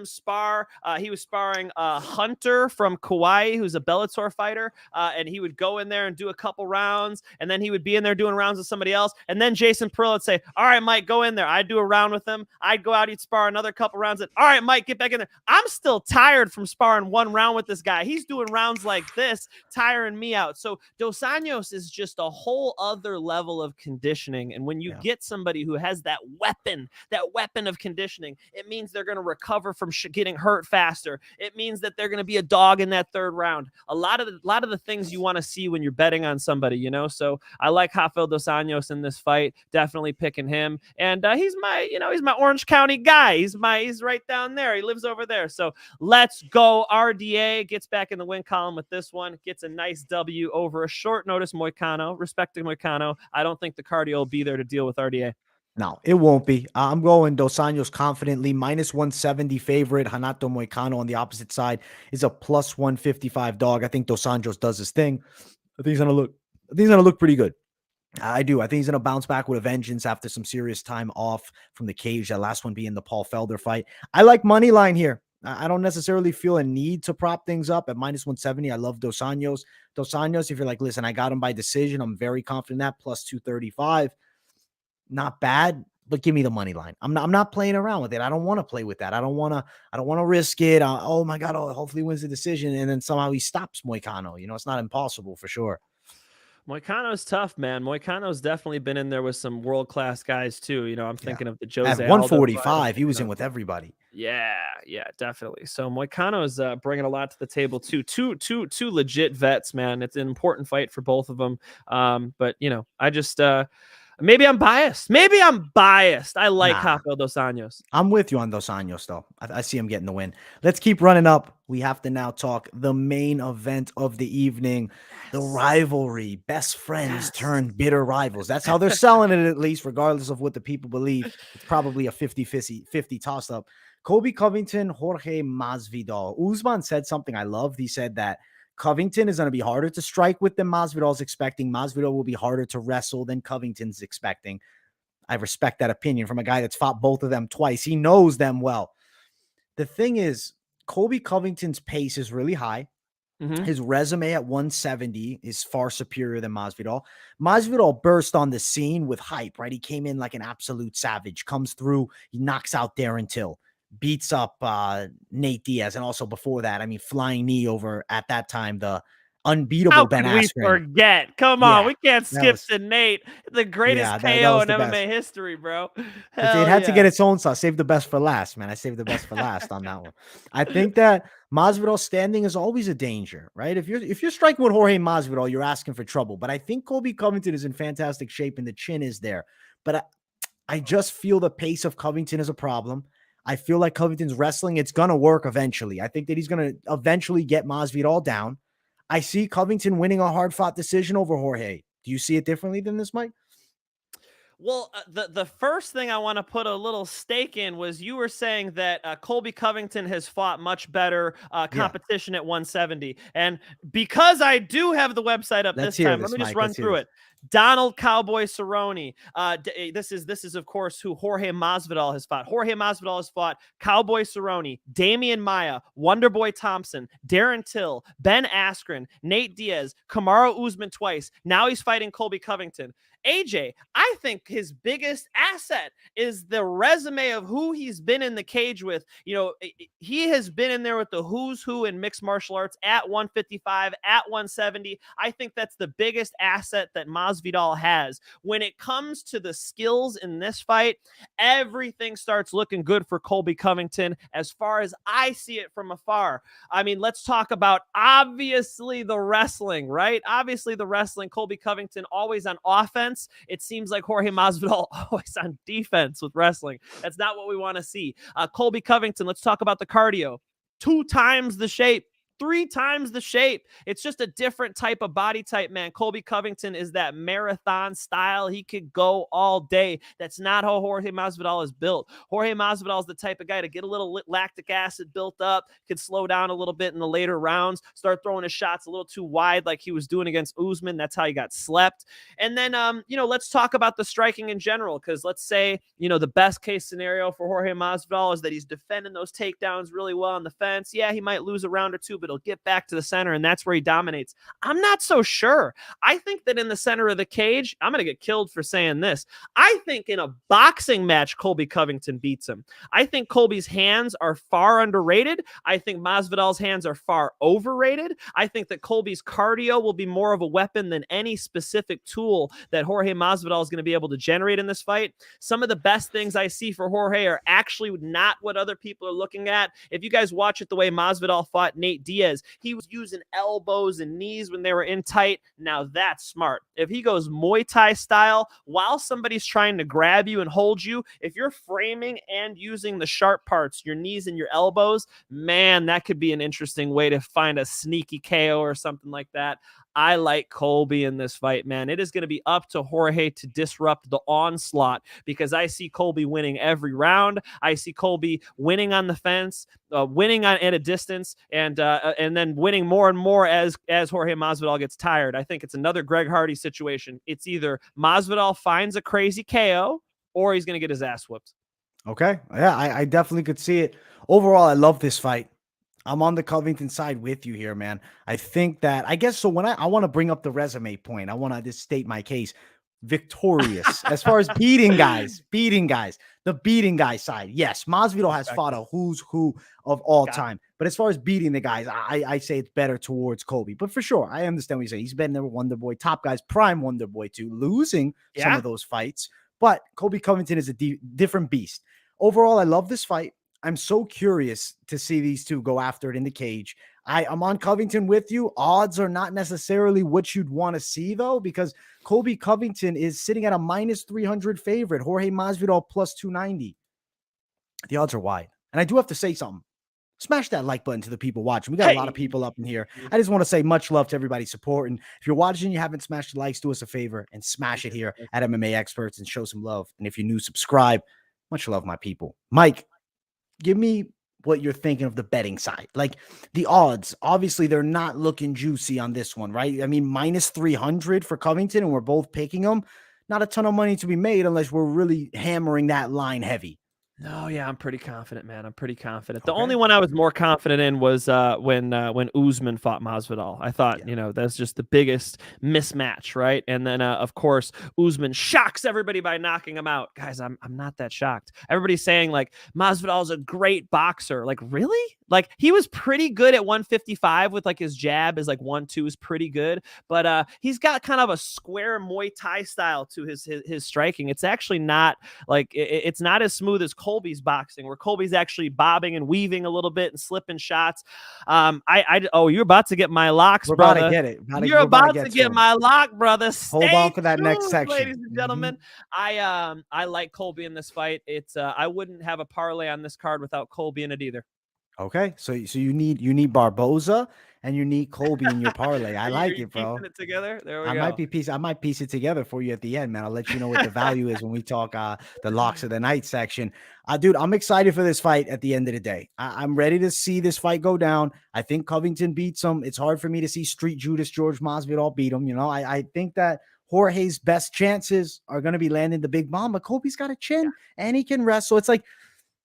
spar. He was sparring Hunter from Kauai, who's a Bellator fighter, and he would go in there and do a couple rounds, and then he would be in there doing rounds with somebody else, and then Jason Perillo would say, all right, Mike, go in there. I'd do a round with him. I'd go out, he'd spar another couple rounds, and all right, Mike, get back in there. I'm still tired from sparring one round with this guy. He's doing rounds like this, tiring me out. So dos Anjos is just a whole other level of conditioning, and when you get somebody who has that weapon of conditioning, it means they're going to recover from getting hurt faster. It means that they're going to be a dog in that third round. A lot of the things you want to see when you're betting on somebody, So I like Rafael dos Anjos in this fight. Definitely picking him, and he's my Orange County guy. He's right down there. He lives over there. So let's go. RDA gets back in the win column with this one. Gets a nice W over a short notice Moicano. Respecting Moicano, I don't think the cardio will be there to deal with RDA. No, it won't be. I'm going dos Anjos confidently. Minus 170 favorite. Renato Moicano on the opposite side is a plus 155 dog. I think dos Anjos does his thing. I think he's gonna look pretty good. I do. I think he's gonna bounce back with a vengeance after some serious time off from the cage. That last one being the Paul Felder fight. I like Moneyline here. I don't necessarily feel a need to prop things up at minus 170. I love dos Anjos. Dos Anjos, if you're like, listen, I got him by decision, I'm very confident in that. Plus 235. Not bad, but give me the money line. I'm not playing around with it. I don't want to play with that. I don't want to risk it. Oh my God. Hopefully he wins the decision. And then somehow he stops Moicano. It's not impossible for sure. Moicano's tough, man. Moicano's definitely been in there with some world-class guys too. I'm thinking of the Jose At Aldo 145, fight, he was in with everybody. Yeah, definitely. So Moicano's bringing a lot to the table too. Two legit vets, man. It's an important fight for both of them. But I just maybe I'm biased. I like Rafael dos Anjos. I'm with you on Dos Anjos, though. I see him getting the win. Let's keep running up. We have to now talk the main event of the evening, the rivalry. Best friends turned bitter rivals. That's how they're selling it, at least, regardless of what the people believe. It's probably a 50-50 toss-up. Colby Covington, Jorge Masvidal. Usman said something I loved. He said that Covington is going to be harder to strike with than Masvidal's expecting. Masvidal will be harder to wrestle than Covington's expecting. I respect that opinion from a guy that's fought both of them twice. He knows them well. The thing is, Colby Covington's pace is really high. His resume at 170 is far superior than Masvidal. Masvidal burst on the scene with hype, right? He came in like an absolute savage, comes through, he knocks out Darren Till, beats up Nate Diaz, and also before that, flying knee over at that time the unbeatable Ben Askren. How could we forget? Come on, we can't skip to Nate, the greatest KO in MMA history, bro. It had to get its own sauce. Save the best for last, man. I saved the best for last on that one. I think that Masvidal standing is always a danger, right? If you're striking with Jorge Masvidal, you're asking for trouble. But I think Colby Covington is in fantastic shape, and the chin is there. But I just feel the pace of Covington is a problem. I feel like Covington's wrestling, it's going to work eventually. I think that he's going to eventually get Masvidal down. I see Covington winning a hard-fought decision over Jorge. Do you see it differently than this, Mike? Well, the first thing I want to put a little stake in was you were saying that Colby Covington has fought much better competition at 170. And because I do have the website up this time, let me just run through it. Donald Cowboy Cerrone. This is of course who Jorge Masvidal has fought. Jorge Masvidal has fought Cowboy Cerrone, Damian Maia, Wonderboy Thompson, Darren Till, Ben Askren, Nate Diaz, Kamaru Usman twice. Now he's fighting Colby Covington. AJ, I think his biggest asset is the resume of who he's been in the cage with. He has been in there with the who's who in mixed martial arts at 155, at 170. I think that's the biggest asset that Masvidal has. When it comes to the skills in this fight, everything starts looking good for Colby Covington as far as I see it from afar. Let's talk about obviously the wrestling, right? Obviously the wrestling. Colby Covington always on offense. It seems like Jorge Masvidal always on defense with wrestling. That's not what we want to see. Colby Covington, let's talk about the cardio. 2 times the shape. 3 times the shape. It's just a different type of body type, man. Colby Covington is that marathon style. He could go all day. That's not how Jorge Masvidal is built. Jorge Masvidal is the type of guy to get a little lactic acid built up, could slow down a little bit in the later rounds, start throwing his shots a little too wide like he was doing against Usman. That's how he got slept. And then, let's talk about the striking in general, because let's say, the best case scenario for Jorge Masvidal is that he's defending those takedowns really well on the fence. Yeah, he might lose a round or two, but he'll get back to the center, and that's where he dominates. I'm not so sure. I think that in the center of the cage, I'm going to get killed for saying this. I think in a boxing match, Colby Covington beats him. I think Colby's hands are far underrated. I think Masvidal's hands are far overrated. I think that Colby's cardio will be more of a weapon than any specific tool that Jorge Masvidal is going to be able to generate in this fight. Some of the best things I see for Jorge are actually not what other people are looking at. If you guys watch it the way Masvidal fought Nate Diaz, he was using elbows and knees when they were in tight. Now that's smart. If he goes Muay Thai style while somebody's trying to grab you and hold you, if you're framing and using the sharp parts, your knees and your elbows, man, that could be an interesting way to find a sneaky KO or something like that. I like Colby in this fight, man. It is going to be up to Jorge to disrupt the onslaught, because I see Colby winning every round. I see Colby winning on the fence, winning at a distance, and then winning more and more as Jorge Masvidal gets tired. I think it's another Greg Hardy situation. It's either Masvidal finds a crazy KO or he's going to get his ass whooped. Okay. Yeah, I definitely could see it. Overall, I love this fight. I'm on the Covington side with you here, man. I think that, so when I want to bring up the resume point, I want to just state my case. Victorious as far as beating guys, the beating guy side. Yes, Masvidal has fought a who's who of all time, But as far as beating the guys, I say it's better towards Colby. But for sure, I understand what you say. He's been the Wonder Boy, top guys, prime Wonder Boy too, losing some of those fights. But Colby Covington is a different beast. Overall, I love this fight. I'm so curious to see these two go after it in the cage. I'm on Covington with you. Odds are not necessarily what you'd want to see, though, because Colby Covington is sitting at a -300 favorite. Jorge Masvidal plus 290. The odds are wide. And I do have to say something. Smash that like button to the people watching. We got a lot of people up in here. I just want to say much love to everybody supporting. If you're watching and you haven't smashed the likes, do us a favor and smash it here at MMA Experts and show some love. And if you're new, subscribe. Much love, my people. Mike, give me what you're thinking of the betting side. Like the odds, obviously they're not looking juicy on this one, right? I mean, -300 for Covington, and we're both picking them. Not a ton of money to be made unless we're really hammering that line heavy. No, yeah, I'm pretty confident, man. I'm pretty confident. The only one I was more confident in was when Usman fought Masvidal. I thought, that's just the biggest mismatch, right? And then, of course, Usman shocks everybody by knocking him out. Guys, I'm not that shocked. Everybody's saying, like, Masvidal is a great boxer. Like, really? Like, he was pretty good at 155 with, like, his jab is, like, 1-2 is pretty good. But he's got kind of a square Muay Thai style to his striking. It's actually not, like, it's not as smooth as Colby's boxing, where Colby's actually bobbing and weaving a little bit and slipping shots. You're about to get my locks, We're brother. About to get it. You're about to get my lock, brother. Hold on for that next section, ladies and gentlemen. I like Colby in this fight. It's I wouldn't have a parlay on this card without Colby in it either. Okay, so you need Barboza and you need Colby in your parlay. I like it, bro. Piecing it together. There we go. I might piece it together for you at the end, man. I'll let you know what the value is when we talk the locks of the night section. Dude, I'm excited for this fight at the end of the day. I'm ready to see this fight go down. I think Covington beats him. It's hard for me to see Street Judas George Masvidal beat him. I think that Jorge's best chances are going to be landing the big bomb, but Colby's got a chin and he can wrestle. It's like,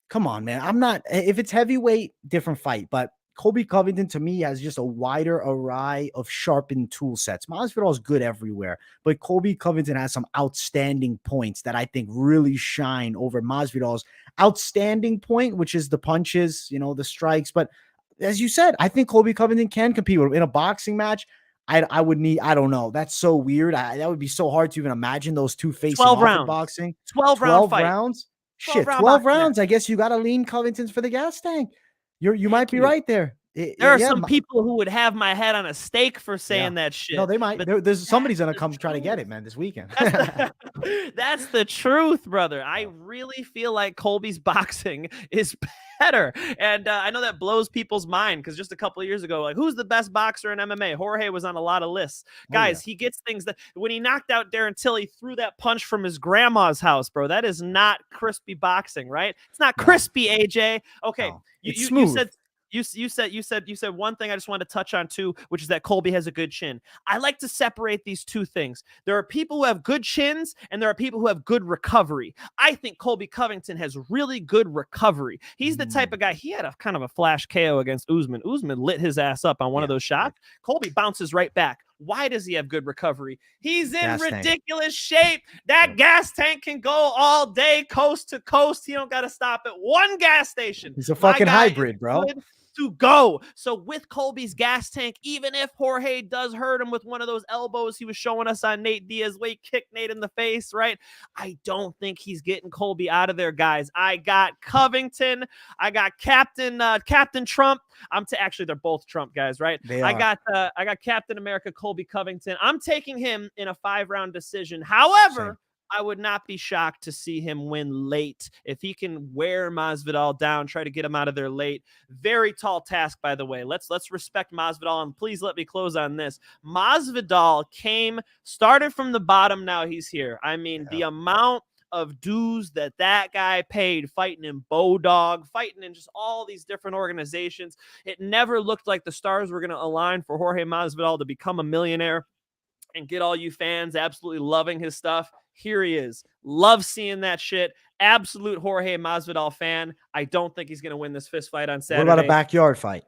come on, man. If it's heavyweight, different fight, but Colby Covington to me has just a wider array of sharpened tool sets. Masvidal is good everywhere, but Colby Covington has some outstanding points that I think really shine over Masvidal's outstanding point, which is the punches, the strikes. But as you said, I think Colby Covington can compete with him in a boxing match. I don't know. That's so weird. That would be so hard to even imagine those two facing 12 off rounds. in boxing. 12 rounds. Shit, 12 rounds. I guess you got to lean Covington's for the gas tank. You might be right there. There are some people who would have my head on a stake for saying that shit. No, they might. There's somebody's gonna come try to get it, man, this weekend. That's the truth, brother. I really feel like Colby's boxing is better, and I know that blows people's mind because just a couple of years ago, like, who's the best boxer in MMA? Jorge was on a lot of lists. Guys, he gets things that when he knocked out Darren Till, he threw that punch from his grandma's house, bro. That is not crispy boxing, right? It's not crispy, AJ. Okay, no, you said one thing I just wanted to touch on too, which is that Colby has a good chin. I like to separate these two things. There are people who have good chins and there are people who have good recovery. I think Colby Covington has really good recovery. He's the type of guy, he had a kind of a flash KO against Usman. Usman lit his ass up on one of those shots. Colby bounces right back. Why does he have good recovery? He's in ridiculous shape. That gas tank can go all day, coast to coast. He don't got to stop at one gas station. He's a fucking hybrid, bro. To go. So with Colby's gas tank, even if Jorge does hurt him with one of those elbows he was showing us on Nate Diaz, where he kicked Nate in the face, right? I don't think he's getting Colby out of there, guys. I got Covington. I got Captain Trump. Actually, they're both Trump guys, right? I got Captain America Colby Covington. I'm taking him in a 5-round decision. However, I would not be shocked to see him win late. If he can wear Masvidal down, try to get him out of there late. Very tall task, by the way. Let's respect Masvidal, and please let me close on this. Masvidal started from the bottom, now he's here. I mean, the amount of dues that guy paid fighting in Bodog, fighting in just all these different organizations. It never looked like the stars were going to align for Jorge Masvidal to become a millionaire and get all you fans absolutely loving his stuff. Here he is. Love seeing that shit. Absolute Jorge Masvidal fan. I don't think he's going to win this fist fight on Saturday. What about a backyard fight?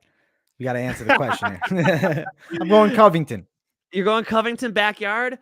We got to answer the question here. I'm going Covington. You're going Covington backyard?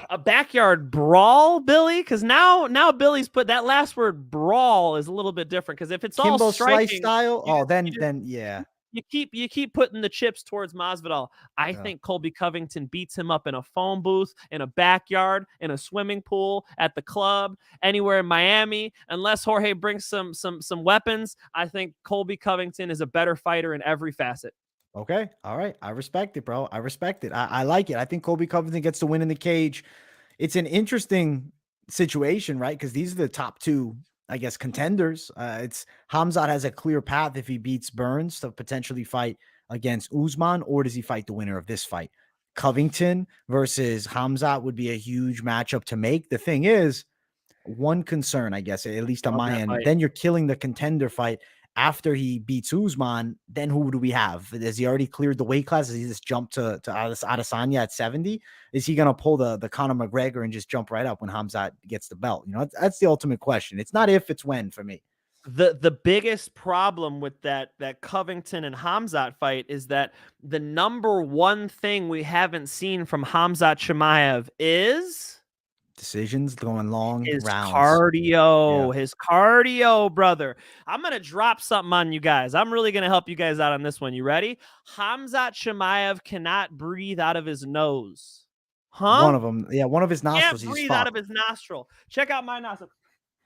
A backyard brawl, Billy? Because now Billy's put that last word brawl is a little bit different. Because if it's Kimbo all striking, slice style, then yeah. You keep putting the chips towards Masvidal. I think Colby Covington beats him up in a phone booth, in a backyard, in a swimming pool, at the club, anywhere in Miami. Unless Jorge brings some weapons, I think Colby Covington is a better fighter in every facet. Okay. All right. I respect it, bro. I respect it. I like it. I think Colby Covington gets the win in the cage. It's an interesting situation, right? Because these are the top two, I guess, contenders. It's Khamzat has a clear path if he beats Burns to potentially fight against Usman, or does he fight the winner of this fight? Covington versus Khamzat would be a huge matchup to make. The thing is, one concern, I guess, at least on my end, then you're killing the contender fight. After he beats Usman, then who do we have? Has he already cleared the weight class? Has he just jumped to Adesanya at 70? Is he going to pull the Conor McGregor and just jump right up when Khamzat gets the belt? You know, that's the ultimate question. It's not if, it's when for me. The biggest problem with that Covington and Khamzat fight is that the number one thing we haven't seen from Khamzat Chimaev is decisions going long his rounds. His cardio, brother. I'm going to drop something on you guys. I'm really going to help you guys out on this one. You ready? Khamzat Chimaev cannot breathe out of his nose. Huh? One of them. Yeah, one of his nostrils. Can't breathe out of his nostril. Check out my nostril.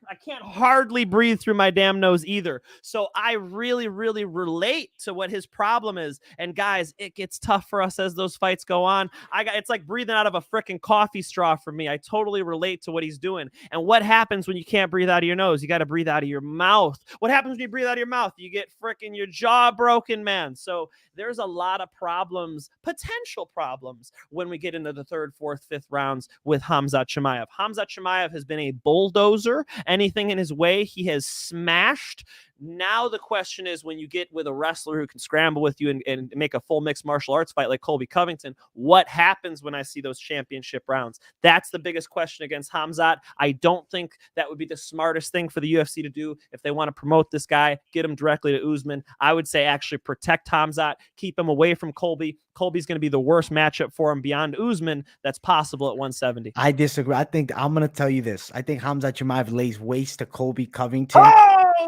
I can't hardly breathe through my damn nose either. So I really, really relate to what his problem is. And guys, it gets tough for us as those fights go on. It's like breathing out of a freaking coffee straw for me. I totally relate to what he's doing. And what happens when you can't breathe out of your nose? You got to breathe out of your mouth. What happens when you breathe out of your mouth? You get freaking your jaw broken, man. So there's a lot of problems, potential problems, when we get into the third, fourth, fifth rounds with Khamzat Chimaev. Khamzat Chimaev has been a bulldozer. Anything in his way, he has smashed. Now the question is, when you get with a wrestler who can scramble with you and make a full mixed martial arts fight like Colby Covington, what happens when I see those championship rounds? That's the biggest question against Khamzat. I don't think that would be the smartest thing for the UFC to do. If they want to promote this guy, get him directly to Usman. I would say actually protect Khamzat, keep him away from Colby. Colby's going to be the worst matchup for him beyond Usman that's possible at 170. I disagree. I think I'm going to tell you this. I think Khamzat Chimaev lays waste to Colby Covington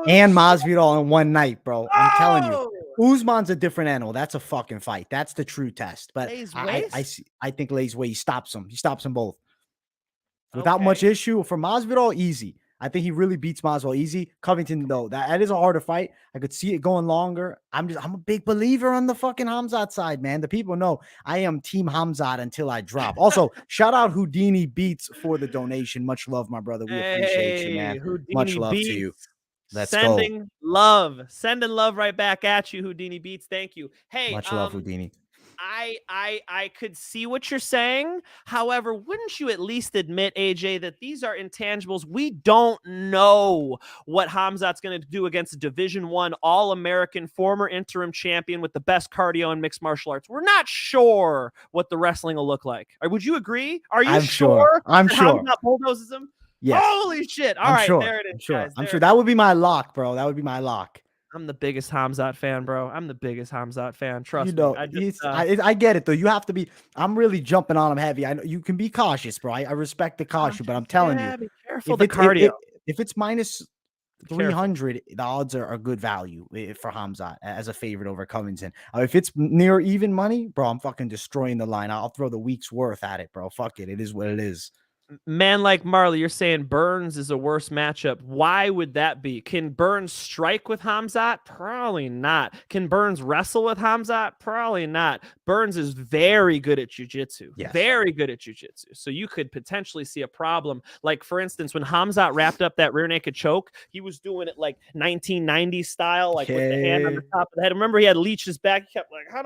and Masvidal in one night, bro. I'm telling you. Usman's a different animal. That's a fucking fight. That's the true test. But I think lays waste. He stops them. He stops them both. Without much issue. For Masvidal, easy. I think he really beats Masvidal easy. Covington, though, that is a harder fight. I could see it going longer. I'm a big believer on the fucking Khamzat side, man. The people know I am Team Khamzat until I drop. Also, shout out Houdini Beats for the donation. Much love, my brother. We appreciate you, man. Houdini Much love Beats. to you. Let's sending go. Sending love right back at you, Houdini Beats. Thank you. Hey, much love, Houdini. I could see what you're saying. However, wouldn't you at least admit, AJ, that these are intangibles? We don't know what Khamzat's going to do against a Division I All-American former interim champion with the best cardio in mixed martial arts. We're not sure what the wrestling will look like. Would you agree? Are you sure? I'm sure. Khamzat bulldozes him? Yes. Holy shit. All right, there it is. I'm sure. That would be my lock, bro. That would be my lock. I'm the biggest Khamzat fan, bro. I'm the biggest Khamzat fan. Trust me. I get it, though. You have to be. I'm really jumping on him heavy. I know you can be cautious, bro. I respect the caution, but I'm telling you, be careful. The cardio. If it's minus 300, the odds are good value for Khamzat as a favorite over Covington. If it's near even money, bro, I'm fucking destroying the line. I'll throw the week's worth at it, bro. Fuck it. It is what it is. Man like Marley, you're saying Burns is a worse matchup. Why would that be? Can Burns strike with Khamzat? Probably not. Can Burns wrestle with Khamzat? Probably not. Burns is very good at jiu-jitsu. Yes. Very good at jiu-jitsu. So you could potentially see a problem. Like, for instance, when Khamzat wrapped up that rear naked choke, he was doing it like 1990s style, like with the hand on the top of the head. Remember, he had Leach's back. He kept like, how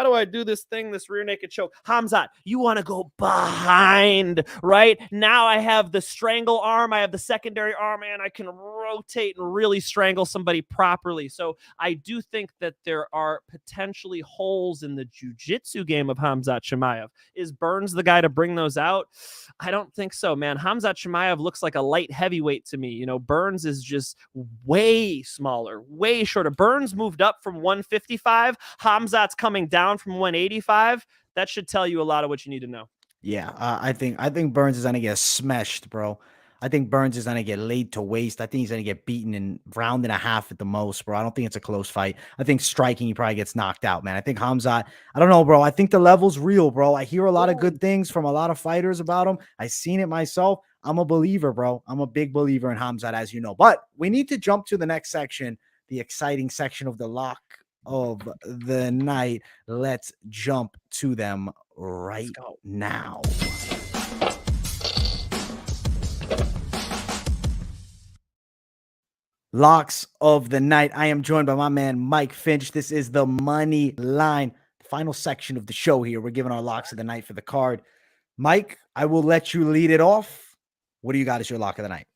do I do this thing, this rear naked choke? Khamzat, you want to go behind, right? Now I have the strangle arm. I have the secondary arm, and I can rotate and really strangle somebody properly. So I do think that there are potentially holes in the jiu-jitsu game of Khamzat Chimaev. Is Burns the guy to bring those out? I don't think so, man. Khamzat Chimaev looks like a light heavyweight to me. You know, Burns is just way smaller, way shorter. Burns moved up from 155. Khamzat's coming down from 185. That should tell you a lot of what you need to know. Yeah, I think Burns is gonna get smashed, bro. I think Burns is gonna get laid to waste. I think he's gonna get beaten in round and a half at the most, bro. I don't think it's a close fight. I think striking, he probably gets knocked out, man. I think Hamzat, I don't know, bro. I think the level's real, bro. I hear a lot of good things from a lot of fighters about him. I seen it myself. I'm a believer, bro. I'm a big believer in Hamzat, as you know. But we need to jump to the next section, the exciting section of the lock of the night. Let's jump to them right now. Locks of the night. I am joined by my man Mike Finch. This is the Money Line, the final section of the show here. We're giving our locks of the night for the card. Mike, I will let you lead it off. What do you got as your lock of the night?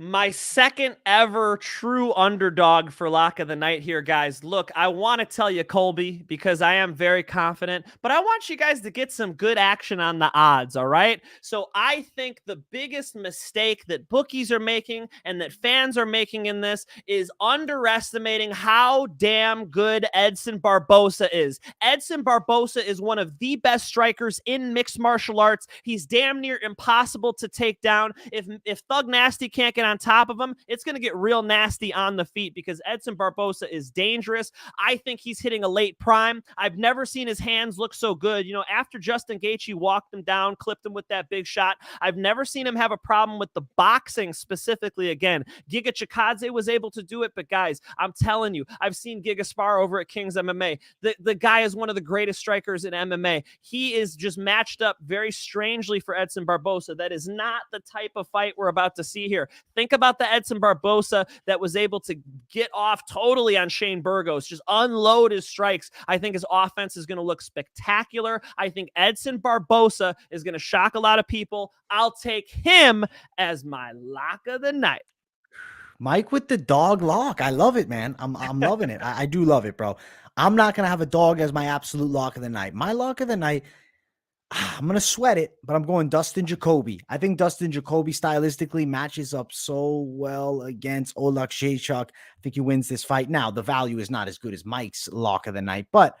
My second ever true underdog for lock of the night here, guys. Look, I want to tell you Colby because I am very confident, but I want you guys to get some good action on the odds, all right? So I think the biggest mistake that bookies are making and that fans are making in this is underestimating how damn good Edson Barboza is. Edson Barboza is one of the best strikers in mixed martial arts. He's damn near impossible to take down. If Thug Nasty can't get on top of him, it's going to get real nasty on the feet because Edson Barboza is dangerous. I think he's hitting a late prime. I've never seen his hands look so good. You know, after Justin Gaethje walked him down, clipped him with that big shot, I've never seen him have a problem with the boxing specifically again. Giga Chikadze was able to do it, but guys, I'm telling you, I've seen Giga spar over at King's MMA. The guy is one of the greatest strikers in MMA. He is just matched up very strangely for Edson Barboza. That is not the type of fight we're about to see here. Think about the Edson Barboza that was able to get off totally on Shane Burgos, just unload his strikes. I think his offense is going to look spectacular. I think Edson Barboza is going to shock a lot of people. I'll take him as my lock of the night. Mike with the dog lock. I love it, man. I'm loving it. I do love it, bro. I'm not going to have a dog as my absolute lock of the night. My lock of the night, I'm going to sweat it, but I'm going Dustin Jacoby. I think Dustin Jacoby stylistically matches up so well against Oleksiejczuk. I think he wins this fight. Now, the value is not as good as Mike's lock of the night, but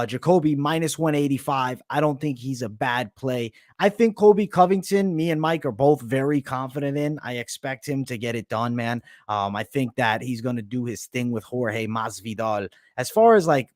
Jacoby minus 185. I don't think he's a bad play. I think Colby Covington, me and Mike are both very confident in. I expect him to get it done, man. I think that he's going to do his thing with Jorge Masvidal. As far as like,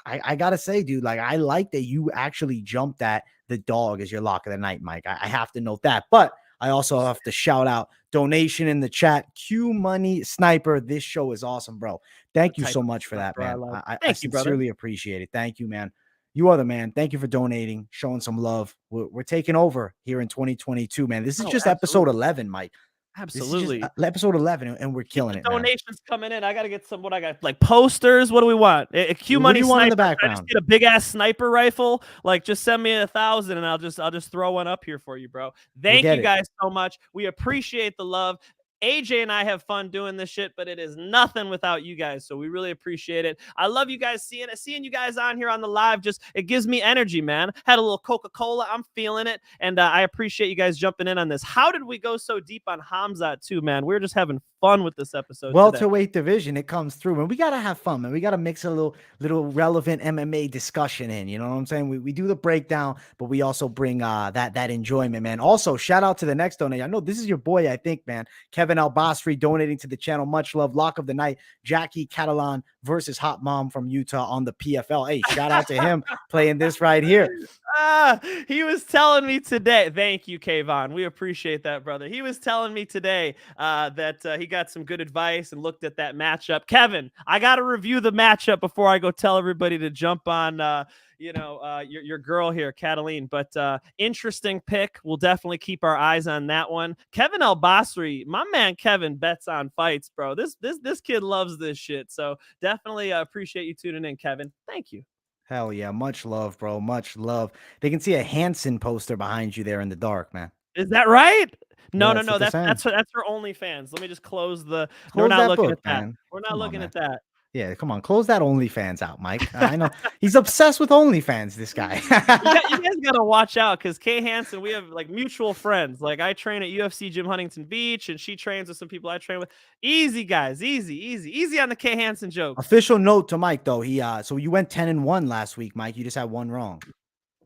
I got to say, dude, like I like that you actually jumped at the dog as your lock of the night, Mike. I have to note that, but I also have to shout out donation in the chat. Q Money Sniper. This show is awesome, bro. Thank you so much for that, man. I sincerely appreciate it. Thank you, man. You are the man. Thank you for donating, showing some love. We're taking over here in 2022, man. This is just episode 11, Mike. Absolutely. Episode 11, and we're killing it. Donations coming in. I got to get some, what I got, like posters. What do we want? A Q Money Sniper. In the background? I just get a big ass sniper rifle. Like, just send me 1,000 and I'll just throw one up here for you, bro. Thank you guys so much. We appreciate the love. AJ and I have fun doing this shit, but it is nothing without you guys. So we really appreciate it. I love you guys seeing you guys on here on the live. Just, it gives me energy, man. Had a little Coca-Cola. I'm feeling it. And I appreciate you guys jumping in on this. How did we go so deep on Hamzat too, man? We're just having fun with this episode. Welterweight division, it comes through, man. We got to have fun, man. We got to mix a little relevant MMA discussion in, you know what I'm saying? We do the breakdown, but we also bring that enjoyment, man. Also, shout out to the next donate. I know this is your boy, I think, man. Kevin Al-Basri donating to the channel. Much love. Lock of the night, Jackie Catalan versus Hot Mom from Utah on the PFL. Hey, shout out to him playing this right here. He was telling me today. Thank you, Kayvon. We appreciate that, brother. He was telling me today that he got some good advice and looked at that matchup. Kevin, I got to review the matchup before I go tell everybody to jump on your girl here, Cataline. But interesting pick. We'll definitely keep our eyes on that one. Kevin Al-Basri, my man Kevin bets on fights, bro. This kid loves this shit. So definitely appreciate you tuning in, Kevin. Thank you. Hell yeah. Much love, bro. Much love. They can see a Hanson poster behind you there in the dark, man. Is that right? No. That's her OnlyFans. Let me just close the. We're not looking at that. We're not looking at that. Yeah, come on, close that OnlyFans out, Mike. I know he's obsessed with OnlyFans. This guy. You guys gotta watch out because Kay Hansen, we have like mutual friends. Like I train at UFC Gym Huntington Beach, and she trains with some people I train with. Easy guys, easy on the Kay Hansen joke. Official note to Mike though. So you went 10-1 last week, Mike. You just had one wrong.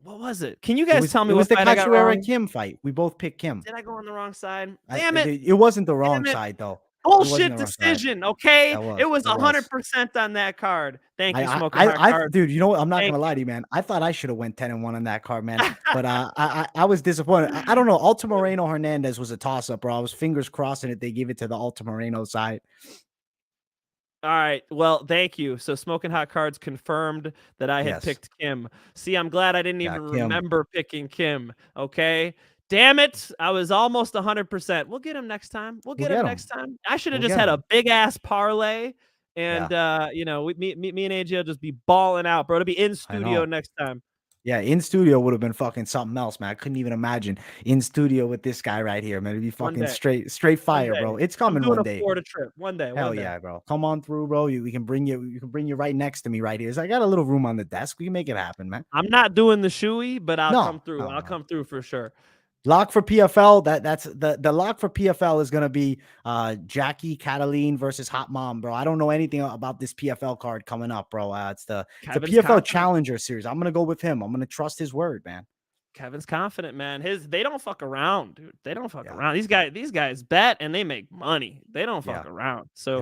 What was it? Can you guys tell me it was what the fight I got wrong? Kim fight. We both picked Kim. Did I go on the wrong side? Damn it. It wasn't the wrong side, though. Bullshit decision, okay? It was 100% on that card. Thank you, Smoking Hot Card. Dude, you know what? I'm not gonna lie to you, man. I thought I should have went 10-1 on that card, man. But I was disappointed. I don't know. Altamirano Hernandez was a toss-up, bro. I was fingers crossing it. They gave it to the Altamirano side. All right. Well, thank you. So Smoking Hot Cards confirmed that I had picked Kim. See, I'm glad I didn't even remember picking Kim. Okay. Damn it. I was almost 100%. We'll get him next time. We'll get him next time. I should have just had a big ass parlay. And you know, me and AJ will just be balling out, bro. To be in studio next time. Yeah, in studio would have been fucking something else, man. I couldn't even imagine in studio with this guy right here, man. It'd be fucking straight fire, bro. It's coming one day. Florida trip one day. Hell yeah, bro. Come on through, bro. We can bring you right next to me right here. So I got a little room on the desk. We can make it happen, man. I'm not doing the shoey, but I'll come through. I'll come through for sure. Lock for PFL. That's the lock for PFL is gonna be Jackie Cataline versus Hot Mom, bro. I don't know anything about this PFL card coming up, bro. It's the PFL Challenger Series. I'm gonna go with him. I'm gonna trust his word, man. Kevin's confident, man. They don't fuck around, dude. They don't fuck around. These guys bet and they make money. They don't fuck around. So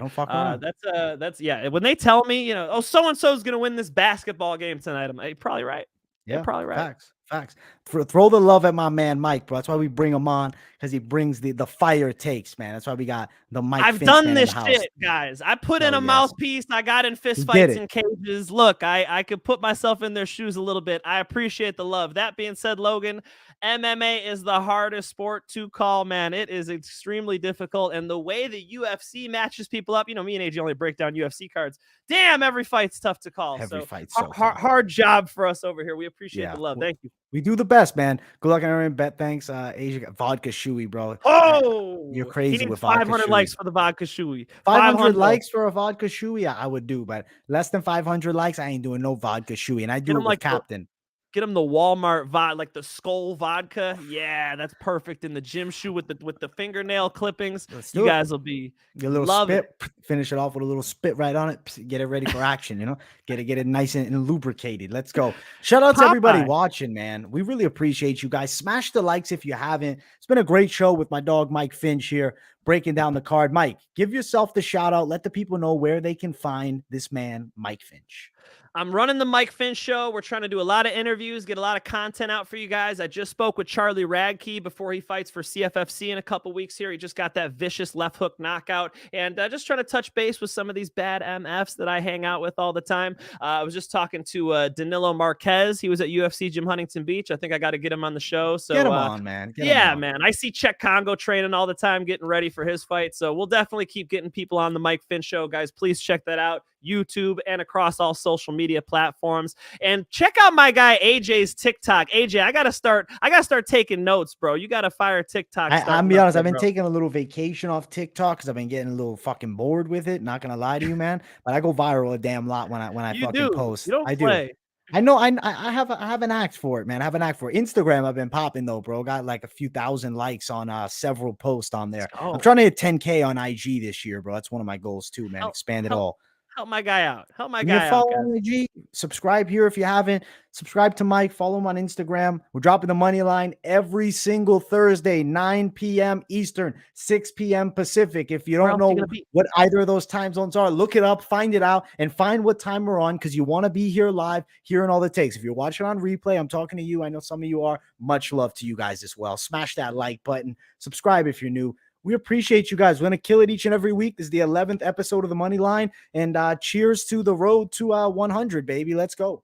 that's when they tell me, you know, oh, so and so is gonna win this basketball game tonight, I'm like, probably right. Yeah, you're probably right. Facts. Throw the love at my man Mike, bro. That's why we bring him on, because he brings the fire takes, man. That's why we got the Mike. I've done this shit, guys. I put in a mouthpiece. I got in fist fights and cages. Look, I could put myself in their shoes a little bit. I appreciate the love. That being said, Logan, MMA is the hardest sport to call, man. It is extremely difficult. And the way the UFC matches people up, you know, me and AJ only break down UFC cards. Damn, every fight's tough to call. Every fight's hard job for us over here. We appreciate the love. Thank you. We do the best, man. Good luck on everything. Bet thanks. Asia vodka shoey, bro. Oh, you're crazy with vodka 500 likes for the vodka shoey. 500 likes for a vodka shoey, I would do, but less than 500 likes, I ain't doing no vodka shoey. And I do it with Captain. Get him the Walmart vodka, like the Skull vodka. Yeah, that's perfect in the gym shoe with the fingernail clippings. You guys will be spit. Finish it off with a little spit right on it. Get it ready for action. You know, get it nice and lubricated. Let's go. Shout out to everybody watching, man. We really appreciate you guys. Smash the likes if you haven't. It's been a great show with my dog Mike Finch here, breaking down the card. Mike, give yourself the shout out. Let the people know where they can find this man, Mike Finch. I'm running the Mike Finch show. We're trying to do a lot of interviews, get a lot of content out for you guys. I just spoke with Charlie Radke before he fights for CFFC in a couple weeks here. He just got that vicious left hook knockout. And just trying to touch base with some of these bad MFs that I hang out with all the time. I was just talking to Danilo Marquez. He was at UFC Gym Huntington Beach. I think I got to get him on the show. So get him on, man. Man. I see Czech Congo training all the time, getting ready for his fight. So we'll definitely keep getting people on the Mike Finch show, guys. Please check that out. YouTube and across all social media platforms, and check out my guy AJ's TikTok. AJ, I gotta start taking notes, bro. You gotta fire TikTok. I'll be honest, I've been taking a little vacation off TikTok because I've been getting a little fucking bored with it. Not gonna lie to you, man, but I go viral a damn lot when I fucking post. You don't I play. do. I know. I have an act for it, man. I have an act for it. Instagram. I've been popping though, bro. Got like a few thousand likes on several posts on there. I'm trying to hit 10K on IG this year, bro. That's one of my goals too, man. Expand it all. Help my guy out. Follow IG. Subscribe here if you haven't. Subscribe to Mike. Follow him on Instagram. We're dropping the money line every single Thursday, 9 p.m. Eastern, 6 p.m. Pacific. If you don't know what either of those time zones are, look it up, find it out, and find what time we're on, because you want to be here live, hearing all the takes. If you're watching on replay, I'm talking to you. I know some of you are. Much love to you guys as well. Smash that like button. Subscribe if you're new. We appreciate you guys. We're going to kill it each and every week. This is the 11th episode of the Money Line. And cheers to the road to 100, baby. Let's go.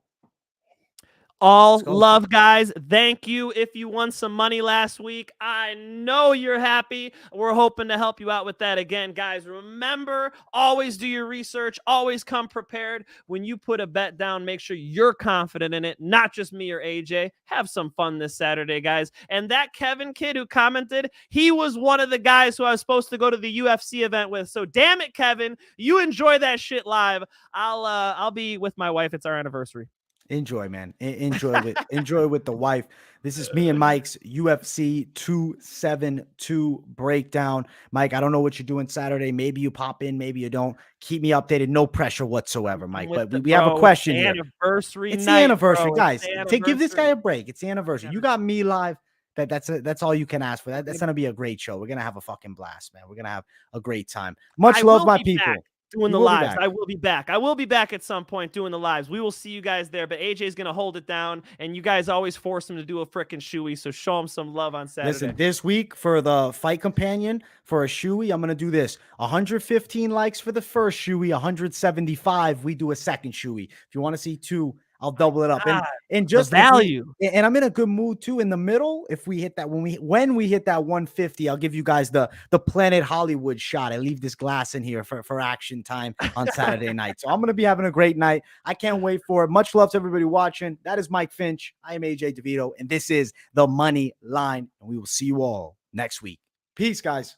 All love, guys. Thank you. If you won some money last week, I know you're happy. We're hoping to help you out with that again, guys. Remember, always do your research. Always come prepared. When you put a bet down, make sure you're confident in it, not just me or AJ. Have some fun this Saturday, guys. And that Kevin kid who commented, he was one of the guys who I was supposed to go to the UFC event with. So damn it, Kevin, you enjoy that shit live. I'll be with my wife. It's our anniversary. Enjoy, man. Enjoy with the wife. This is me and Mike's UFC 272 breakdown. Mike, I don't know what you're doing Saturday. Maybe you pop in, maybe you don't. Keep me updated. No pressure whatsoever, Mike. But we have a question here. Anniversary it's night, the anniversary, bro. guys. The Give this guy a break. It's the anniversary. You got me live. That's all you can ask for. That's gonna be a great show. We're gonna have a fucking blast, man. We're gonna have a great time. Much love, my people. Doing the lives. I will be back. I will be back at some point doing the lives. We will see you guys there, but AJ's going to hold it down, and you guys always force him to do a frickin' shoey, so show him some love on Saturday. Listen, this week for the fight companion, for a shoey, I'm going to do this. 115 likes for the first shoey, 175, we do a second shoey. If you want to see 2, I'll double it up. And just value. And I'm in a good mood too. In the middle, if we hit that, when we hit that 150, I'll give you guys the Planet Hollywood shot. I leave this glass in here for action time on Saturday night. So I'm gonna be having a great night. I can't wait for it. Much love to everybody watching. That is Mike Finch. I am AJ DeVito, and this is the Money Line. And we will see you all next week. Peace, guys.